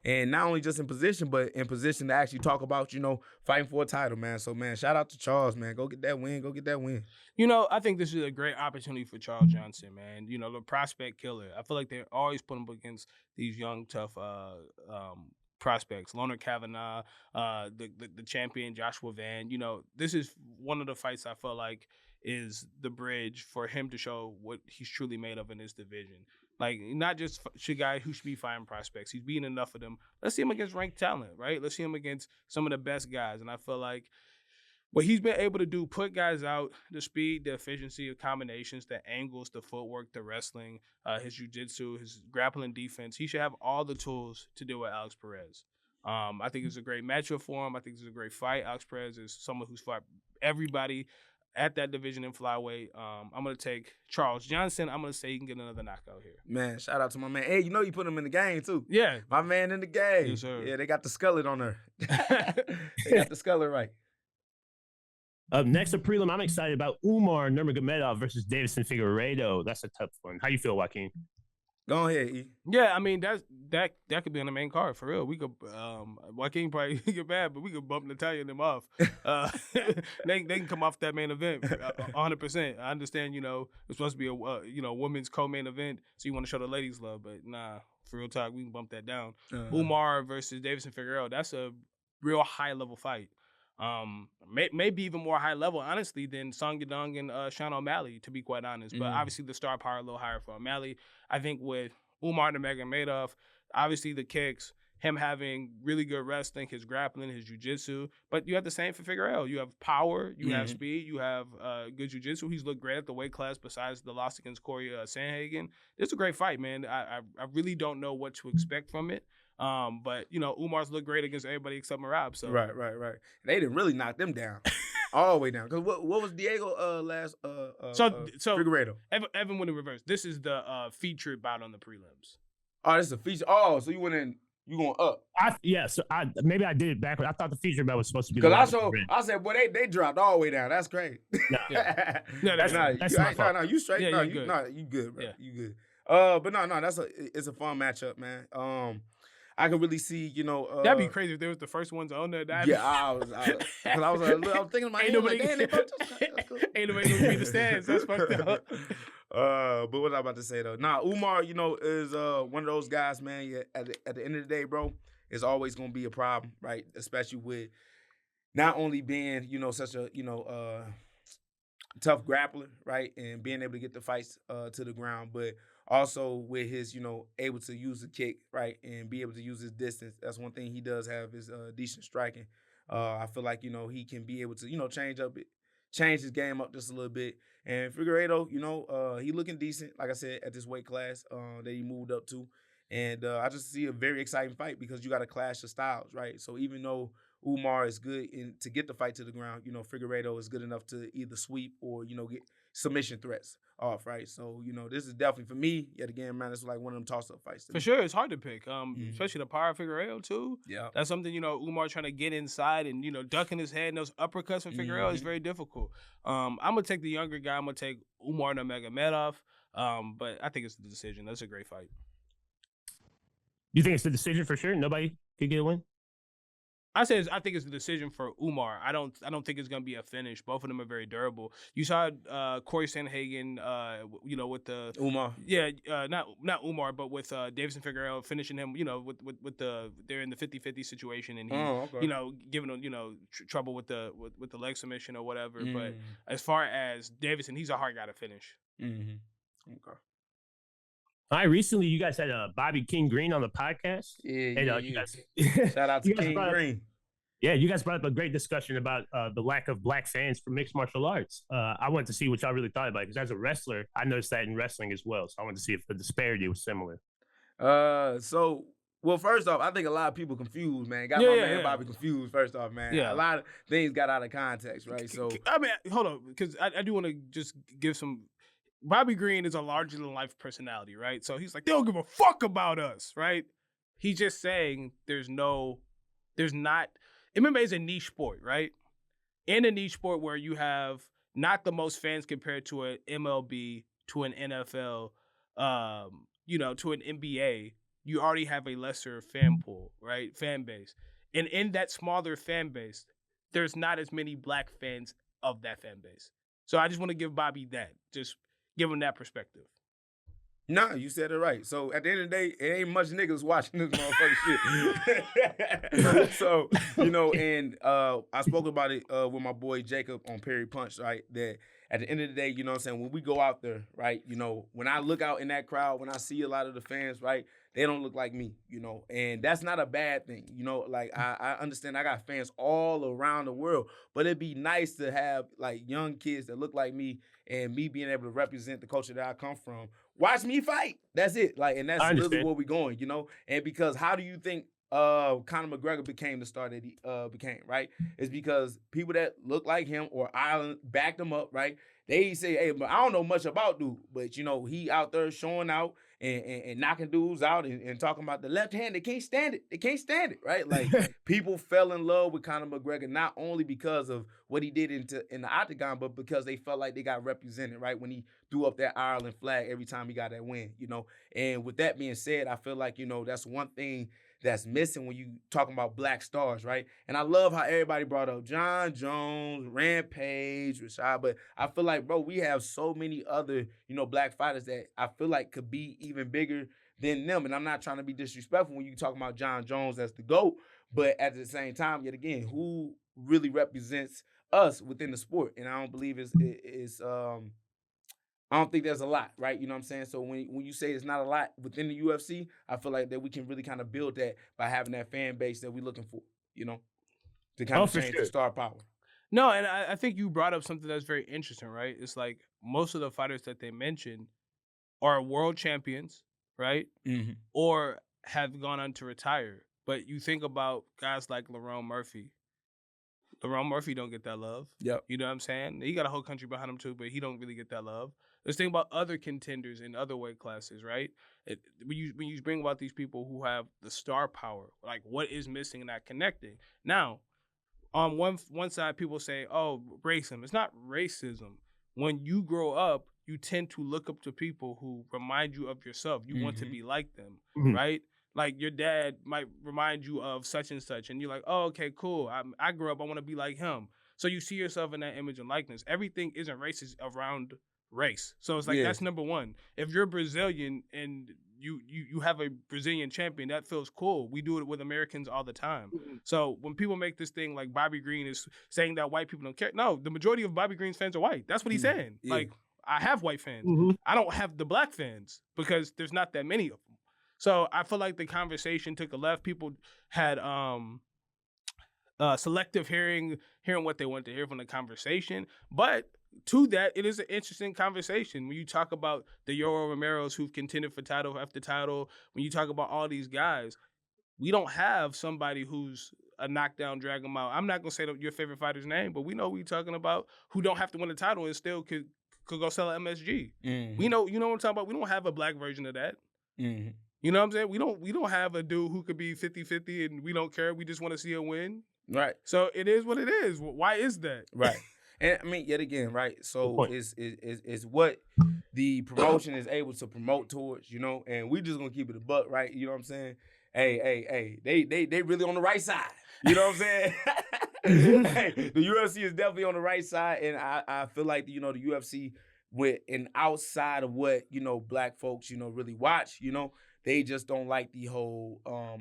And not only just in position, but in position to actually talk about, fighting for a title, man. So, man, shout out to Charles, man. Go get that win. Go get that win. I think this is a great opportunity for Charles Johnson, man. The prospect killer. I feel like they're always putting him against these young, tough prospects. Leonard Kavanaugh, the champion Joshua Van. This is one of the fights I feel like is the bridge for him to show what he's truly made of in this division. Like, not just a guy who should be fighting prospects. He's beating enough of them. Let's see him against ranked talent, right? Let's see him against some of the best guys. And I feel like what he's been able to do, put guys out, the speed, the efficiency of combinations, the angles, the footwork, the wrestling, his jiu-jitsu, his grappling defense. He should have all the tools to deal with Alex Perez. I think it's a great matchup for him. I think it's a great fight. Alex Perez is someone who's fought everybody at that division in flyweight. I'm going to take Charles Johnson. I'm going to say he can get another knockout here. Man, shout out to my man. Hey, you put him in the game, too. Yeah. My man in the game. Yes, sir. Yeah, they got the skullet on her. They got the skullet right. Up next, a prelim I'm excited about, Umar Nurmagomedov versus Davison Figueiredo. That's a tough one. How you feel, Joaquin? Go ahead, E. Yeah, I mean that could be on the main card for real. We could Joaquin probably get mad, but we could bump Natalia and them off. They can come off that main event 100%. I understand, it's supposed to be a women's co-main event, so you want to show the ladies love, but nah, for real talk, we can bump that down. Umar versus Davison Figueiredo, that's a real high level fight. Maybe even more high level, honestly, than Song Yadong and Sean O'Malley, to be quite honest. But obviously the star power a little higher for O'Malley. I think with Umar Nurmagomedov, obviously the kicks, him having really good wrestling, his grappling, his jiu-jitsu. But you have the same for Figueiredo. You have power, you have speed, you have good jiu-jitsu. He's looked great at the weight class besides the loss against Corey Sandhagen. It's a great fight, man. I really don't know what to expect from it. But Umar's looked great against everybody except Merab. So right. They didn't really knock them down, all the way down. Because what was Diego last? So Figueiredo. Evan went in reverse. This is the featured bout on the prelims. Oh, this is a feature. Oh, so you went in. You going up? So maybe I did it backwards. I thought the feature bout was supposed to be. Because I said, boy, they dropped all the way down. That's crazy. No, that's my fault. No, you straight. Yeah, you good, bro. Yeah. You good. But no, it's a fun matchup, man. I can really see, that'd be crazy if they was the first ones on there. Yeah, I was thinking about ain't nobody gonna beat the stands. That's fucked up. But what I about to say though? Umar, is one of those guys, man. Yeah, at the end of the day, bro, it's always gonna be a problem, right? Especially with not only being, such a, tough grappler, right, and being able to get the fights to the ground, but also with his, able to use the kick, right, and be able to use his distance. That's one thing he does have is decent striking. I feel like, he can be able to, change his game up just a little bit. And Figueiredo, he looking decent, like I said, at this weight class that he moved up to. And I just see a very exciting fight because you got a clash of styles, right? So even though Umar is good to get the fight to the ground, Figueiredo is good enough to either sweep or, get submission threats off, right? So, this is definitely, for me, yet again, man, it's like one of them toss-up fights. For sure, it's hard to pick, especially the power of Figueiredo, too. Yeah. That's something, Umar trying to get inside and, ducking his head, and those uppercuts from Figueiredo is very difficult. I'm going to take the younger guy. I'm going to take Umar Nurmagomedov. But I think it's the decision. That's a great fight. You think it's the decision for sure? Nobody could get a win? I think it's the decision for Umar. I don't think it's gonna be a finish. Both of them are very durable. You saw Corey Sandhagen, with the Umar. Yeah, not Umar, but with Davison Figueroa finishing him. With they're in the 50-50 situation, and he, giving him trouble with the leg submission or whatever. But as far as Davison, he's a hard guy to finish. Mm-hmm. Okay. All right, recently you guys had Bobby King Green on the podcast. Yeah, You guys, shout out to King Green. Yeah, you guys brought up a great discussion about the lack of black fans for mixed martial arts. I wanted to see what y'all really thought about it, because as a wrestler, I noticed that in wrestling as well. So I wanted to see if the disparity was similar. Well, first off, I think a lot of people confused, man. Got my man Bobby confused, first off, man. Yeah. A lot of things got out of context, right? So I mean, hold on, because I do want to just give some. Bobby Green is a larger-than-life personality, right? So he's like, they don't give a fuck about us, right? He's just saying there's not. MMA is a niche sport, right? In a niche sport where you have not the most fans compared to an MLB, to an NFL, to an NBA, you already have a lesser fan pool, right? Fan base. And in that smaller fan base, there's not as many black fans of that fan base. So I just want to give Bobby that. Just give him that perspective. Nah, you said it right. So at the end of the day, it ain't much niggas watching this motherfucking shit. So, and I spoke about it with my boy Jacob on Perry Punch, right? That at the end of the day, you know what I'm saying, when we go out there, right, when I look out in that crowd, when I see a lot of the fans, right, they don't look like me, and that's not a bad thing. Like I understand I got fans all around the world, but it'd be nice to have like young kids that look like me, and me being able to represent the culture that I come from. Watch me fight. That's it. Like, and that's really where we're going, And because how do you think Conor McGregor became the star that he became, right? It's because people that look like him or Ireland backed him up, right? They say, hey, but I don't know much about dude, but he out there showing out and knocking dudes out and talking about the left hand. They can't stand it. They can't stand it, right? Like people fell in love with Conor McGregor not only because of what he did in the octagon, but because they felt like they got represented, right? When he threw up that Ireland flag every time he got that win, And with that being said, I feel like, that's one thing that's missing when you talking about black stars, right? And I love how everybody brought up John Jones, Rampage, Rashad, but I feel like, bro, we have so many other, black fighters that I feel like could be even bigger than them. And I'm not trying to be disrespectful when you talk about John Jones as the GOAT, but at the same time, yet again, who really represents us within the sport? And I don't believe I don't think there's a lot, right? You know what I'm saying? So when you say it's not a lot within the UFC, I feel like that we can really kind of build that by having that fan base that we're looking for, to kind of change the star power. No, and I think you brought up something that's very interesting, right? It's like most of the fighters that they mentioned are world champions, right? Mm-hmm. Or have gone on to retire. But you think about guys like Lerone Murphy. Lerone Murphy don't get that love. Yep. You know what I'm saying? He got a whole country behind him too, but he don't really get that love. Let's think about other contenders in other weight classes, right? When you bring about these people who have the star power, like what is missing and not connecting. Now, on one side, people say, oh, racism. It's not racism. When you grow up, you tend to look up to people who remind you of yourself. You want to be like them, right? Like your dad might remind you of such and such, and you're like, oh, okay, cool. I grew up, I want to be like him. So you see yourself in that image and likeness. Everything isn't racist around race. So it's like, that's number one. If you're Brazilian and you have a Brazilian champion, that feels cool. We do it with Americans all the time. So when people make this thing like Bobby Green is saying that white people don't care, no, the majority of Bobby Green's fans are white. That's what he's saying. Yeah. Like, I have white fans. I don't have the black fans because there's not that many of them. So I feel like the conversation took a left. People had selective hearing what they want to hear from the conversation. But to that, it is an interesting conversation. When you talk about the Yoel Romeros who've contended for title after title, when you talk about all these guys, we don't have somebody who's a knockdown, drag them out. I'm not going to say your favorite fighter's name, but we know we're talking about who don't have to win the title and still could go sell an MSG. We know, you know what I'm talking about? We don't have a black version of that. You know what I'm saying? We don't have a dude who could be 50-50 and we don't care. We just want to see a win. Right. So it is what it is. Why is that? Right. And I mean, yet again, right? So it's what the promotion is able to promote towards, you know, and we just gonna keep it a buck, right? You know what I'm saying? Hey, they really on the right side. You know what I'm saying? Hey, the UFC is definitely on the right side, and I feel like the UFC with an outside of what black folks really watch. They just don't like the whole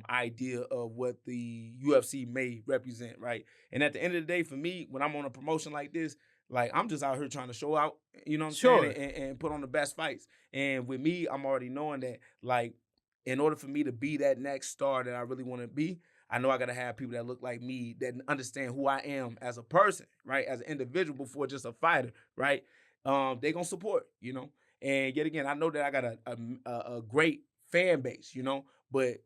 idea of what the UFC may represent, right? And at the end of the day, for me, when I'm on a promotion like this, like I'm just out here trying to show out, you know what I'm saying, and put on the best fights. And with me, I'm already knowing that, like, in order for me to be that next star that I really want to be, I know I got to have people that look like me, that understand who I am as a person, right? As an individual before just a fighter, right? They going to support, And yet again, I know that I got a great fan base, but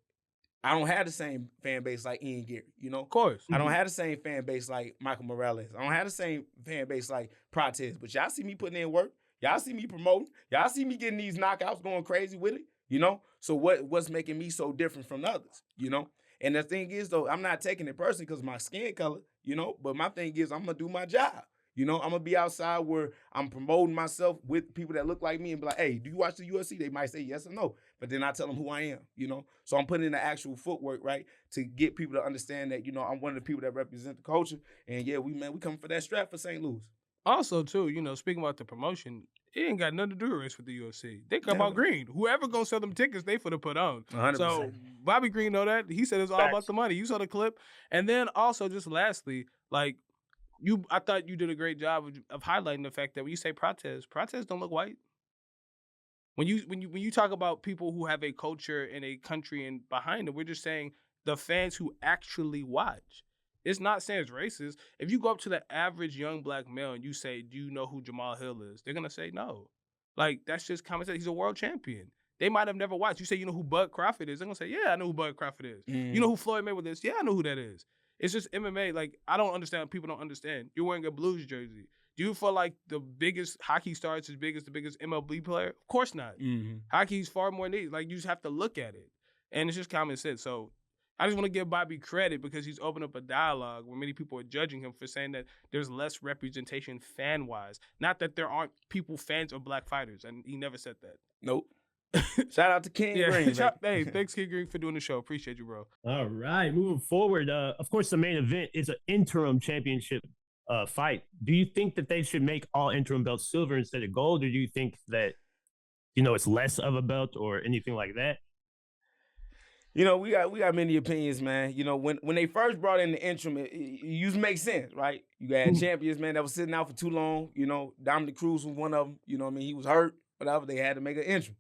I don't have the same fan base like Ian Gary, Of course. I don't have the same fan base like Michael Morales. I don't have the same fan base like Protez. But y'all see me putting in work. Y'all see me promoting. Y'all see me getting these knockouts, going crazy with it, So what's making me so different from others, And the thing is, though, I'm not taking it personally because of my skin color, But my thing is, I'm going to do my job. I'm going to be outside where I'm promoting myself with people that look like me and be like, hey, do you watch the UFC? They might say yes or no. But then I tell them who I am, So I'm putting in the actual footwork, right, to get people to understand that, I'm one of the people that represent the culture. And, yeah, we coming for that strap for St. Louis. Also, too, speaking about the promotion, it ain't got nothing to do with the UFC. They come out green. Whoever gonna sell them tickets, they for to put on. 100%. So Bobby Green know that. He said it's all about the money. You saw the clip. And then also, just lastly, like, I thought you did a great job of highlighting the fact that when you say Protez don't look white. When you talk about people who have a culture and a country and behind them, we're just saying the fans who actually watch. It's not saying it's racist. If you go up to the average young black male and you say, do you know who Jamal Hill is? They're going to say no. Like, that's just common sense. He's a world champion. They might have never watched. You say, you know who Bud Crawford is? They're going to say, yeah, I know who Bud Crawford is. You know who Floyd Mayweather is? Yeah, I know who that is. It's just MMA. Like, I don't understand. People don't understand. You're wearing a Blues jersey. Do you feel like the biggest hockey star is as big as the biggest MLB player? Of course not. Hockey's far more neat. Like, you just have to look at it. And it's just common sense. So I just want to give Bobby credit because he's opened up a dialogue where many people are judging him for saying that there's less representation fan-wise. Not that there aren't people fans of black fighters, and he never said that. Nope. Shout out to King Green. Hey, thanks, King Green, for doing the show. Appreciate you, bro. All right, moving forward. Of course, the main event is an interim championship fight. Do you think that they should make all interim belts silver instead of gold, or do you think that it's less of a belt or anything like that? We got many opinions, man. When they first brought in the interim, it used to make sense, right? You had champions, man, that was sitting out for too long. Dominic Cruz was one of them. He was hurt, whatever. They had to make an interim,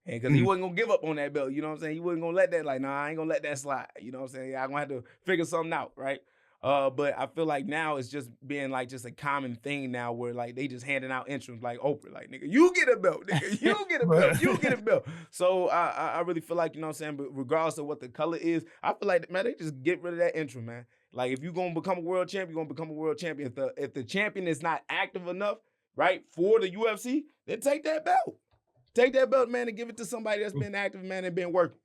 and because he wasn't gonna give up on that belt. You know what I'm saying? He wasn't gonna let that, like, nah, I ain't gonna let that slide. You know what I'm saying? I'm gonna have to figure something out, right? But I feel like now it's just being like just a common thing now where like they just handing out interims like Oprah, like, nigga, you get a belt, nigga, you get a belt, you get a belt. So I really feel like, what I'm saying, but regardless of what the color is, I feel like, man, they just get rid of that interim, man. Like, if you're gonna become a world champion, you're gonna become a world champion. If the champion is not active enough, right, for the UFC, then take that belt. Take that belt, man, and give it to somebody that's been active, man, and been working.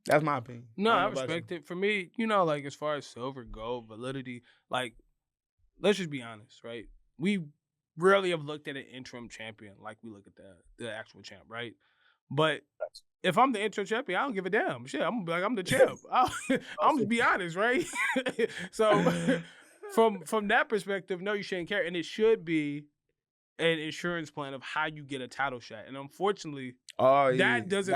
That's my opinion. No, I respect it. For me, like, as far as silver, gold, validity, like, let's just be honest, right? We rarely have looked at an interim champion like we look at the actual champ, right? But if I'm the interim champion, I don't give a damn. Shit, I'm gonna be like, I'm the champ. I'm gonna be honest, right? So from that perspective, no, you shouldn't care. And it should be an insurance plan of how you get a title shot. And unfortunately, that doesn't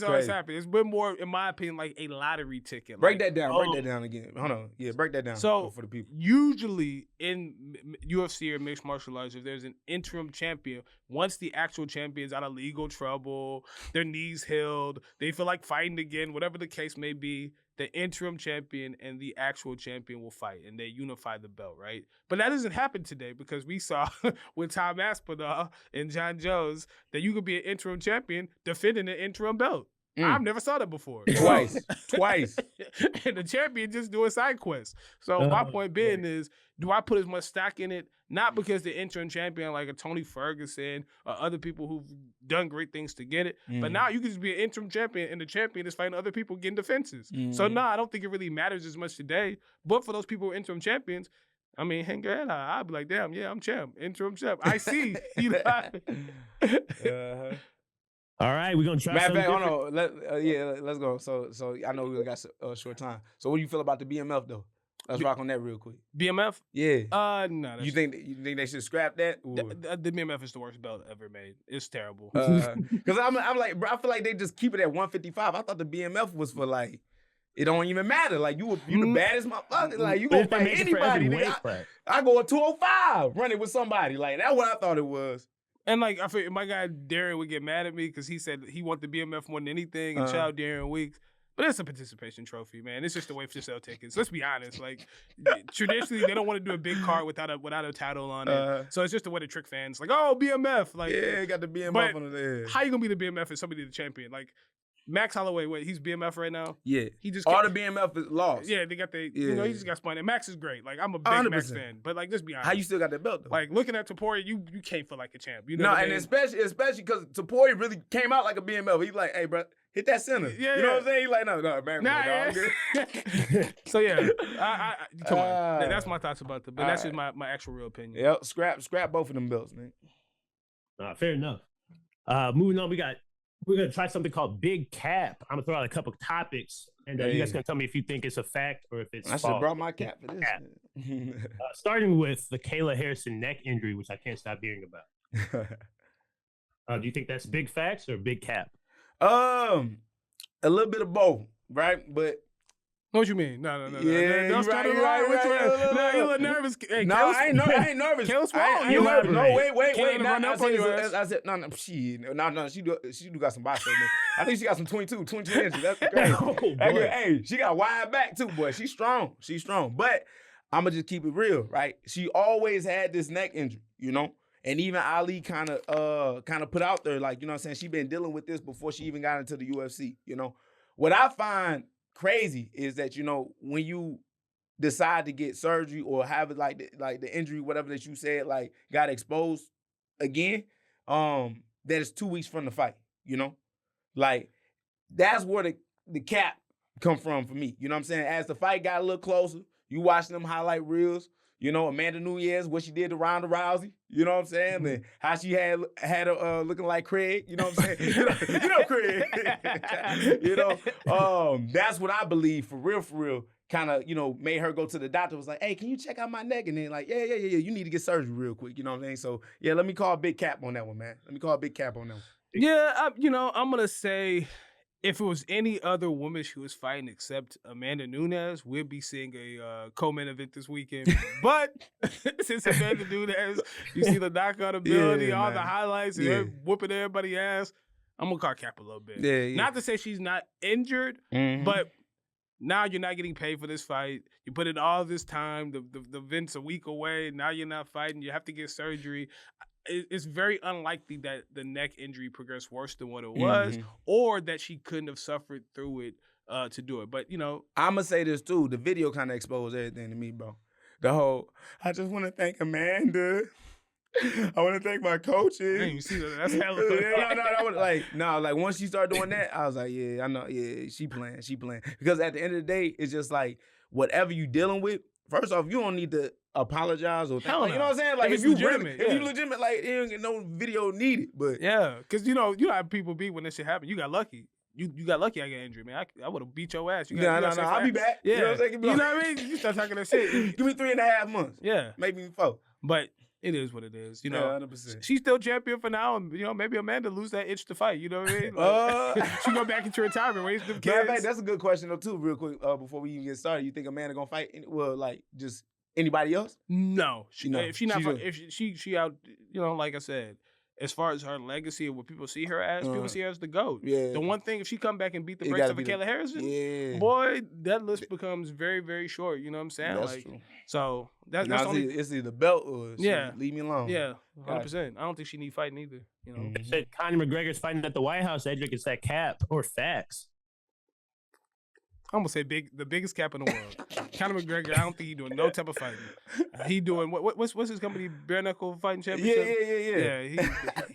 always happen. It's been more, in my opinion, like a lottery ticket. Break that down. Break that down again. Hold on. Yeah, break that down for the people. Usually in UFC or mixed martial arts, if there's an interim champion, once the actual champion's out of legal trouble, their knees healed, they feel like fighting again, whatever the case may be, the interim champion and the actual champion will fight, and they unify the belt, right? But that doesn't happen today because we saw with Tom Aspinall and John Jones that you could be an interim champion defending an interim belt. I've never saw that before. Twice. And the champion just doing side quests. So my point being is, do I put as much stock in it? Not because the interim champion like a Tony Ferguson or other people who've done great things to get it, but now you can just be an interim champion and the champion is fighting other people getting defenses. So no, I don't think it really matters as much today. But for those people who are interim champions, I mean, hang your head high. I'd be like, damn, yeah, I'm champ, interim champ. I see. You know what I mean? All right, we're gonna try Matter of something fact, hold different. on. Let's go. So I know we got a short time. So what do you feel about the BMF though? Let's rock on that real quick. BMF? Yeah. No. You think they should scrap that? The BMF is the worst belt ever made. It's terrible. Because I'm like, bro, I feel like they just keep it at 155. I thought the BMF was for like, it don't even matter. Like you the baddest motherfucker. Like you gonna fight anybody. Nigga. I go a 205 running with somebody. Like that's what I thought it was. And like I feel my guy Darren would get mad at me because he said he wanted the BMF more than anything and shout Darren Weeks. But it's a participation trophy, man. It's just a way to sell tickets. Let's be honest. Like traditionally, they don't want to do a big card without a title on it. So it's just a way to trick fans. Like, oh, BMF. Like, yeah, got the BMF on the how you gonna be the BMF if somebody the champion? Like Max Holloway, he's BMF right now. Yeah, he just all the BMF is lost. Yeah, they got he just got spun. And Max is great. Like I'm a big 100%. Max fan, but like just be honest. How you still got that belt though? Like looking at Topuria, you can't feel like a champ. You know no, and especially because Topuria really came out like a BMF. He's like, hey, bro. Hit that center. Yeah, you know what I'm saying? He's like, no, man. I'm good. So, yeah. Come on. That's my thoughts about but that's just my actual real opinion. Yep. Scrap both of them belts, man. Fair enough. Moving on, we're going to try something called Big Cap. I'm going to throw out a couple of topics, and you guys going to tell me if you think it's a fact or if it's false. I should have brought my cap for this. Starting with the Kayla Harrison neck injury, which I can't stop hearing about. Do you think that's big facts or big cap? A little bit of both, right? But what you mean? No. Yeah, don't start it right. No, you look nervous. Hey, no, I ain't nervous. Kayla's nervous. No, wait. She do got some biceps. I think she got some 22 inches. That's crazy. Hey, she got wide back too, boy. She's strong. But I'ma just keep it real, right? She always had this neck injury, you know? And even Ali kind of put out there, like, you know what I'm saying? She been dealing with this before she even got into the UFC, you know? What I find crazy is that, you know, when you decide to get surgery or have it like the injury, whatever that you said, like, got exposed again, that is 2 weeks from the fight, you know? Like, that's where the cap come from for me, you know what I'm saying? As the fight got a little closer, you watching them highlight reels, you know, Amanda Nunes, what she did to Ronda Rousey, you know what I'm saying? Mm-hmm. And how she had her looking like Craig, you know what I'm saying? you know Craig. You know, that's what I believe for real, kind of, you know, made her go to the doctor, was like, hey, can you check out my neck? And then like, yeah, you need to get surgery real quick, you know what I'm saying? So, yeah, let me call Big Cap on that one, man. Yeah, I'm going to say, if it was any other woman she was fighting except Amanda Nunes, we'd be seeing a co-main event this weekend. But since Amanda Nunes, you see the knockout ability, all the highlights, and her whooping everybody's ass, I'm going to call cap a little bit. Yeah. Not to say she's not injured, but now you're not getting paid for this fight. You put in all this time, the event's a week away, now you're not fighting, you have to get surgery. It's very unlikely that the neck injury progressed worse than what it was, or that she couldn't have suffered through it to do it. But, you know. I'm going to say this, too. The video kind of exposed everything to me, bro. The whole, I just want to thank Amanda. I want to thank my coaches. Man, you see that's hella No, like once she started doing that, I was like, yeah, I know, yeah, she playing. Because at the end of the day, it's just like, whatever you dealing with, first off, you don't need to apologize or hell no. You know what I'm saying? Like if you legitimate, like it don't get no video needed. But yeah, because you know how people be when this shit happened. You got lucky. You got lucky. I got injured, man. I would have beat your ass. No. I'll be back. Yeah, you know what I'm saying? You know what I mean? You start talking that shit. Give me 3.5 months. Yeah, maybe 4. But it is what it is. You know, 100%. She's still champion for now, and you know maybe Amanda lose that itch to fight. You know what I mean? Like, she go back into retirement, raise them kids. Fact, that's a good question though too. Real quick, before we even get started, you think Amanda gonna fight? Well, like just anybody else? No, if she out, you know, like I said, as far as her legacy and what people see her as, people see her as the GOAT. Yeah. The one thing, if she come back and beat the brakes of Kayla Harrison, boy, that list becomes very, very short. You know what I'm saying? That's true. So that's only it's either belt or leave me alone. Yeah, 100%. I don't think she need fighting either. You know, they said Conor McGregor's fighting at the White House. Edrick, is that cap or facts? I'm gonna say the biggest cap in the world. Conor McGregor, I don't think he's doing no type of fighting. He doing what's his company? Bare Knuckle Fighting Championship. Yeah.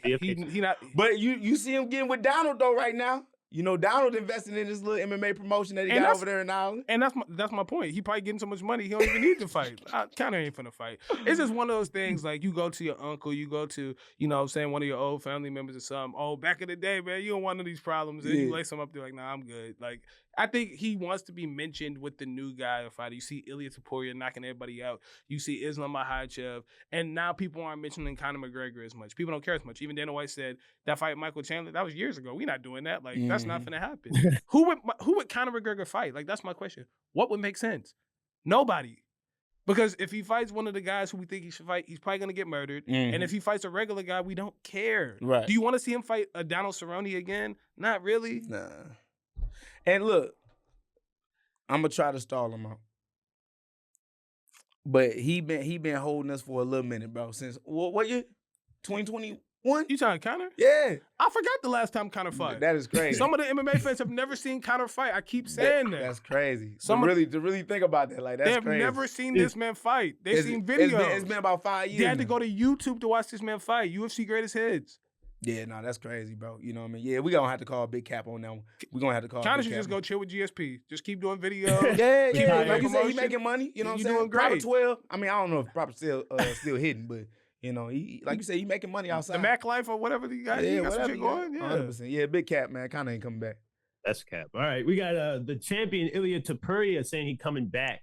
Yeah, he not. But you see him getting with Donald though right now. You know, Donald investing in this little MMA promotion that he got over there in Ireland. And that's my point. He probably getting so much money, he don't even need to fight. Conor ain't finna fight. It's just one of those things, like, you go to your uncle, you go to, you know what I'm saying, one of your old family members or something. Oh, back in the day, man, you don't want none of these problems. And you lay some up there like, nah, I'm good. Like, I think he wants to be mentioned with the new guy fighter. You see Ilia Topuria knocking everybody out. You see Islam Makhachev. And now people aren't mentioning Conor McGregor as much. People don't care as much. Even Dana White said that fight Michael Chandler, that was years ago. We're not doing that. Like, that's not finna happen. Who would Conor McGregor fight? Like, that's my question. What would make sense? Nobody. Because if he fights one of the guys who we think he should fight, he's probably going to get murdered. And if he fights a regular guy, we don't care. Right. Do you want to see him fight a Donald Cerrone again? Not really. Nah. And look, I'm going to try to stall him out. But he been holding us for a little minute, bro. Since, what year? 2021? You talking Conor? Yeah. I forgot the last time Conor fought. That is crazy. Some of the MMA fans have never seen Conor fight. I keep saying that. That's crazy. To really think about that, like, that's crazy. They've never seen this man fight. They've seen videos. It's been about 5 years. They had to go to YouTube to watch this man fight. UFC Greatest Hits. Yeah, no, that's crazy, bro. You know what I mean? Yeah, we gonna have to call a big cap on that one. We gonna have to call. Conor should just go chill with GSP. Just keep doing videos. yeah. Like you said, he making money. You know what I'm saying? Doing great. Proper 12. I mean, I don't know if Proper still hidden, but you know, he, like you said, he making money outside. The Mac Life or whatever you got. Yeah, got some shit going. Yeah, 100%. Yeah, big cap, man. Conor ain't coming back. That's cap. All right, we got the champion Ilia Topuria saying he coming back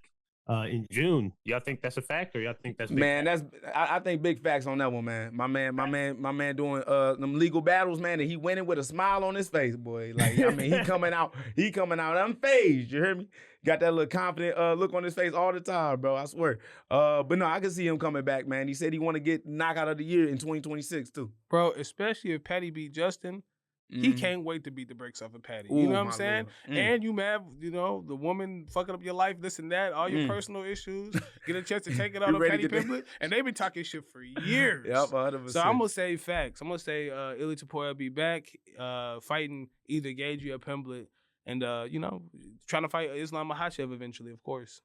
in June. Y'all think that's a fact, or y'all think that's big man? I think big facts on that one, man. My man doing them legal battles, man, and he winning with a smile on his face, boy. Like, I mean, he coming out unfazed. You hear me? Got that little confident look on his face all the time, bro. I swear. But no, I can see him coming back, man. He said he want to get knockout of the year in 2026 too, bro. Especially if Paddy beat Justin. He can't wait to beat the brakes off of Paddy. You know what I'm saying? And you mad, you know, the woman fucking up your life, this and that, all your personal issues, get a chance to take it out on Paddy Pimblett. And they've been talking shit for years. Yep, 100%. So I'm going to say facts. I'm going to say Ilia Topuria will be back fighting either Gaethje or Pimblett. And, you know, trying to fight Islam Makhachev eventually, of course.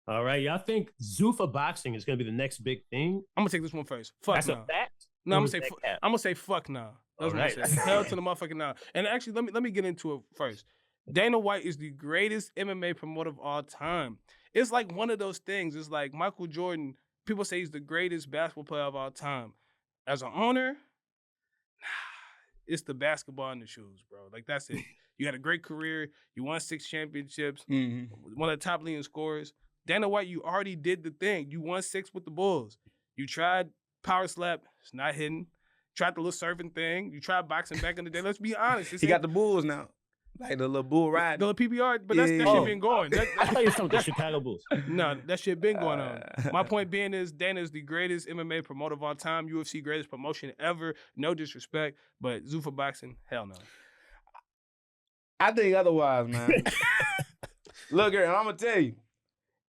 All right. Y'all think Zuffa boxing is going to be the next big thing? I'm going to take this one first. Fuck That's no. a fact? No, I'm going to say fuck no. That's what I say. Hell to the motherfucking now. And actually, let me get into it first. Dana White is the greatest MMA promoter of all time. It's like one of those things. It's like Michael Jordan. People say he's the greatest basketball player of all time. As an owner, it's the basketball in the shoes, bro. Like, that's it. You had a great career. You won 6 championships. One of the top leading scorers. Dana White, you already did the thing. You won 6 with the Bulls. You tried power slap. It's not hidden. Tried the little surfing thing. You tried boxing back in the day. Let's be honest. He got the Bulls now. Like the little bull ride. The little PBR, but that shit been going. I thought you were talking about the Chicago Bulls. No, that shit been going on. My point being is Dana is the greatest MMA promoter of all time. UFC greatest promotion ever. No disrespect, but Zuffa boxing, hell no. I think otherwise, man. Look here, I'm gonna tell you,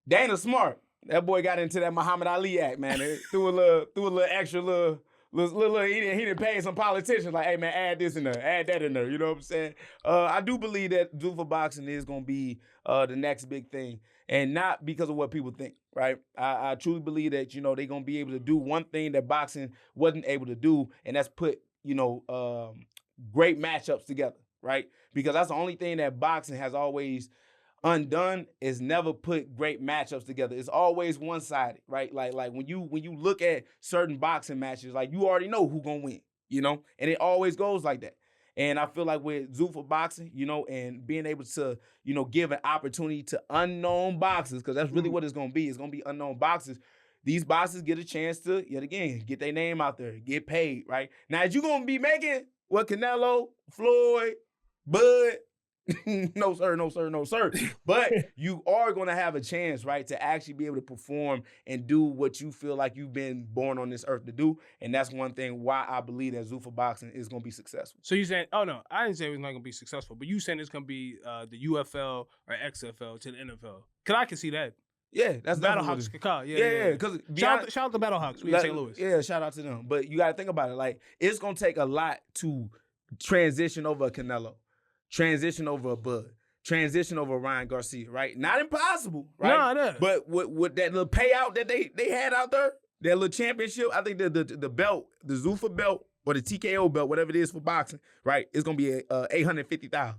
Dana smart. That boy got into that Muhammad Ali act, man. Threw a little extra he didn't pay some politicians like, hey man, add this in there, add that in there. You know what I'm saying? I do believe that Zuffa boxing is gonna be the next big thing, and not because of what people think, right? I truly believe that, you know, they're gonna be able to do one thing that boxing wasn't able to do, and that's put, you know, great matchups together, right? Because that's the only thing that boxing has always undone, is never put great matchups together. It's always one-sided, right? Like when you look at certain boxing matches, like, you already know who's gonna win, you know? And it always goes like that. And I feel like with Zuffa boxing, you know, and being able to, you know, give an opportunity to unknown boxers, because that's really what it's gonna be. It's gonna be unknown boxers. These boxers get a chance to, yet again, get their name out there, get paid, right? Now, is you gonna be making what Canelo, Floyd, Bud, no sir, no sir, no sir. But you are going to have a chance, right, to actually be able to perform and do what you feel like you've been born on this earth to do. And that's one thing why I believe that Zuffa boxing is going to be successful. So you saying, oh no, I didn't say it was not going to be successful, but you saying it's going to be the UFL or XFL to the NFL. Because I can see that. Yeah, that's Battlehawks. Yeah. Because shout out to Battlehawks. We in St. Louis. Yeah, shout out to them. But you got to think about it. Like, it's going to take a lot to transition over a Canelo, transition over a Bud, transition over Ryan Garcia, right? Not impossible, right? No. But with that little payout that they had out there, that little championship, I think the belt, the Zuffa belt, or the TKO belt, whatever it is for boxing, right? It's gonna be $850,000.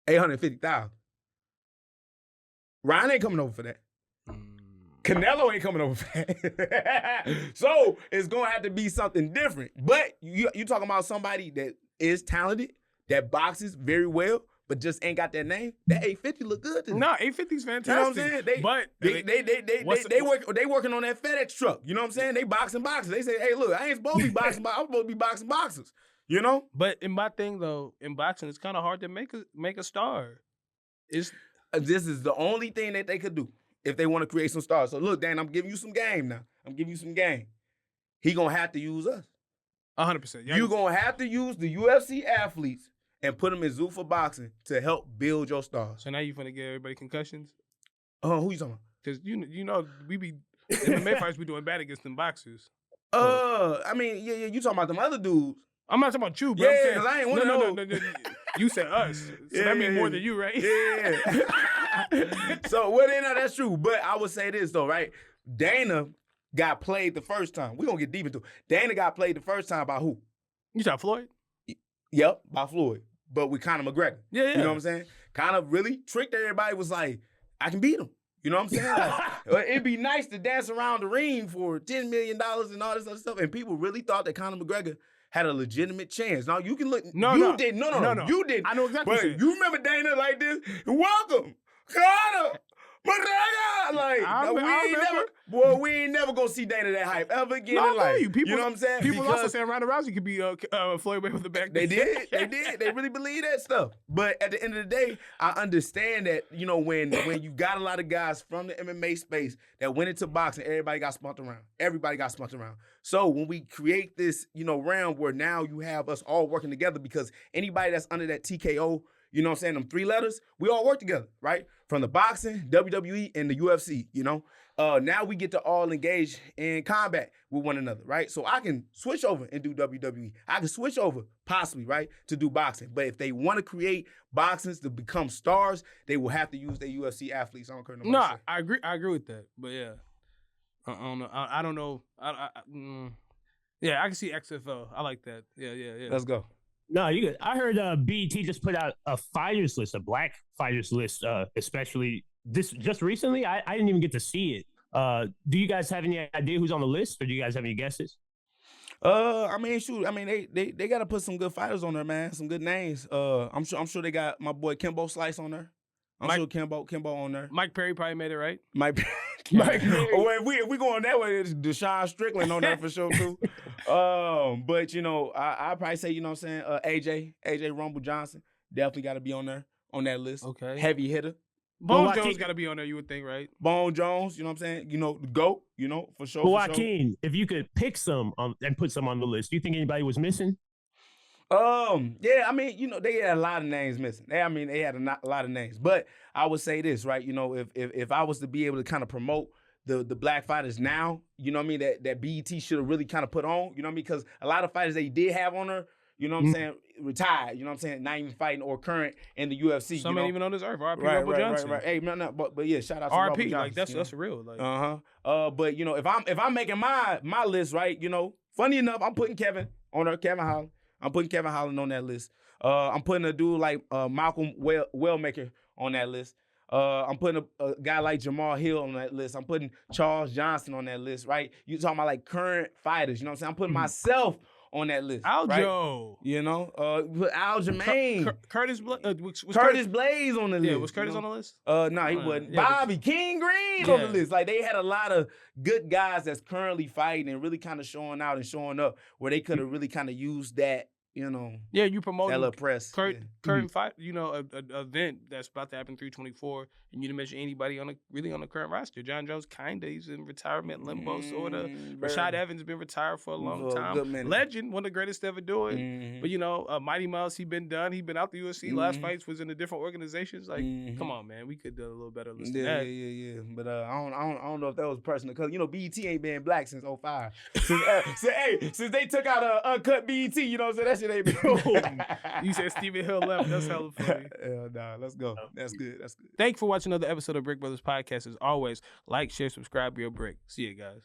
$850,000. Ryan ain't coming over for that. Canelo ain't coming over for that. So it's gonna have to be something different. But you talking about somebody that is talented, that boxes very well, but just ain't got that name. That 850 look good to me. No, 850's fantastic. You know what I'm saying? But they working on that FedEx truck. You know what I'm saying? They boxing boxers. They say, hey, look, I ain't supposed to be boxing, I'm supposed to be boxing boxers. You know? But in my thing though, in boxing, it's kind of hard to make a star. This is the only thing that they could do if they want to create some stars. So look, Dan, I'm giving you some game now. I'm giving you some game. He gonna have to use us. 100%. You gonna have to use the UFC athletes and put them in Zuffa boxing to help build your stars. So now you finna give everybody concussions? Who you talking about? Because you know we be MMA fights be doing bad against them boxers. I mean, yeah, you talking about them other dudes. I'm not talking about you, bro. Yeah, I'm saying, because I ain't one of those. No. You said us. So that means more than you, right? Yeah. So, well, then, no, that's true. But I would say this, though, right? Dana got played the first time. We're going to get deep into it. Dana got played the first time by who? You talking Floyd? Yep, by Floyd. But with Conor McGregor. Yeah. You know what I'm saying? Conor really tricked everybody, was like, I can beat him. You know what I'm saying? Like, it'd be nice to dance around the ring for $10 million and all this other stuff. And people really thought that Conor McGregor had a legitimate chance. Now, you can look. No. You didn't. You didn't. I know exactly what you remember Dana like this? Welcome, Conor McGregor. Like, we ain't never gonna see Dana that hype ever again in life. You know what I'm saying? People also saying Ronda Rousey could be Floyd Mayweather back then. They did. They really believe that stuff. But at the end of the day, I understand that, you know, when you got a lot of guys from the MMA space that went into boxing, everybody got spun around. So when we create this, you know, realm where now you have us all working together, because anybody that's under that TKO, you know what I'm saying, them 3 letters, we all work together, right? From the boxing, WWE, and the UFC, you know? Now we get to all engage in combat with one another, right? So I can switch over and do WWE. I can switch over, possibly, right, to do boxing. But if they want to create boxings to become stars, they will have to use their UFC athletes. I don't care no more. No, I agree with that. But yeah, I don't know. Yeah, I can see XFL. I like that. Yeah. Let's go. No, you good. I heard BET just put out a fighters list, a black fighters list, especially this just recently. I didn't even get to see it. Do you guys have any idea who's on the list, or do you guys have any guesses? I mean, shoot. I mean, they got to put some good fighters on there, man. Some good names. I'm sure they got my boy Kimbo Slice on there. I'm sure Kimbo on there. Mike Perry probably made it, right? Mike Perry. Well, if we going that way, it's Deshaun Strickland on there for sure too. But you know, I probably say, you know what I'm saying, AJ Rumble Johnson definitely got to be on there on that list. Okay. Heavy hitter. Bone Jones got to be on there, you would think, right? Bone Jones, you know what I'm saying? You know, the GOAT, you know, for sure. Joaquin, if you could pick some and put some on the list, do you think anybody was missing? Yeah, I mean, you know, they had a lot of names missing. They had a lot of names. But I would say this, right? You know, if I was to be able to kind of promote the black fighters now, you know what I mean, that BET should have really kind of put on, you know what I mean? Because a lot of fighters they did have on her, you know what I'm saying, retired, you know what I'm saying, not even fighting or current in the UFC. Some ain't even on this earth. RP right, Rumble Johnson. Right. Hey, no, but yeah, shout out to Rumble RP, Johnson. like that's real. Like. But you know, if I'm making my list, right, you know, funny enough, I'm putting Kevin on there, Kevin Holland. I'm putting Kevin Holland on that list. I'm putting a dude like Malcolm Wellmaker on that list. I'm putting a guy like Jamal Hill on that list. I'm putting Charles Johnson on that list, right? You talking about like current fighters, you know what I'm saying? I'm putting myself on that list. Aljo. Right? You know, put Aljamain. Curtis Blaze on the list. Yeah, was Curtis on the list? No, he wasn't. Yeah, Bobby King Green on the list. Like, they had a lot of good guys that's currently fighting and really kind of showing out and showing up where they could have really kind of used that, you know. Yeah, you promoting that little press. Current fight, you know, an event that's about to happen 324, and you didn't mention anybody on the current roster. John Jones he's in retirement limbo, sort of. Rashad Evans been retired for a long time. Legend, one of the greatest to ever do it. But you know, Mighty Mouse, he been done. He been out the UFC. Last fights was in the different organizations. Like, come on, man, we could do a little better list than that. Yeah. But I don't know if that was personal, because you know BET ain't been black since 05. Since they took out a uncut BET, you know what I'm saying? That shit ain't been. You said Stephen Hill left. That's hella funny. Nah, let's go. That's good. Thank you for watching another episode of Brick Brothers Podcast. As always, like, share, subscribe, be a brick. See you guys.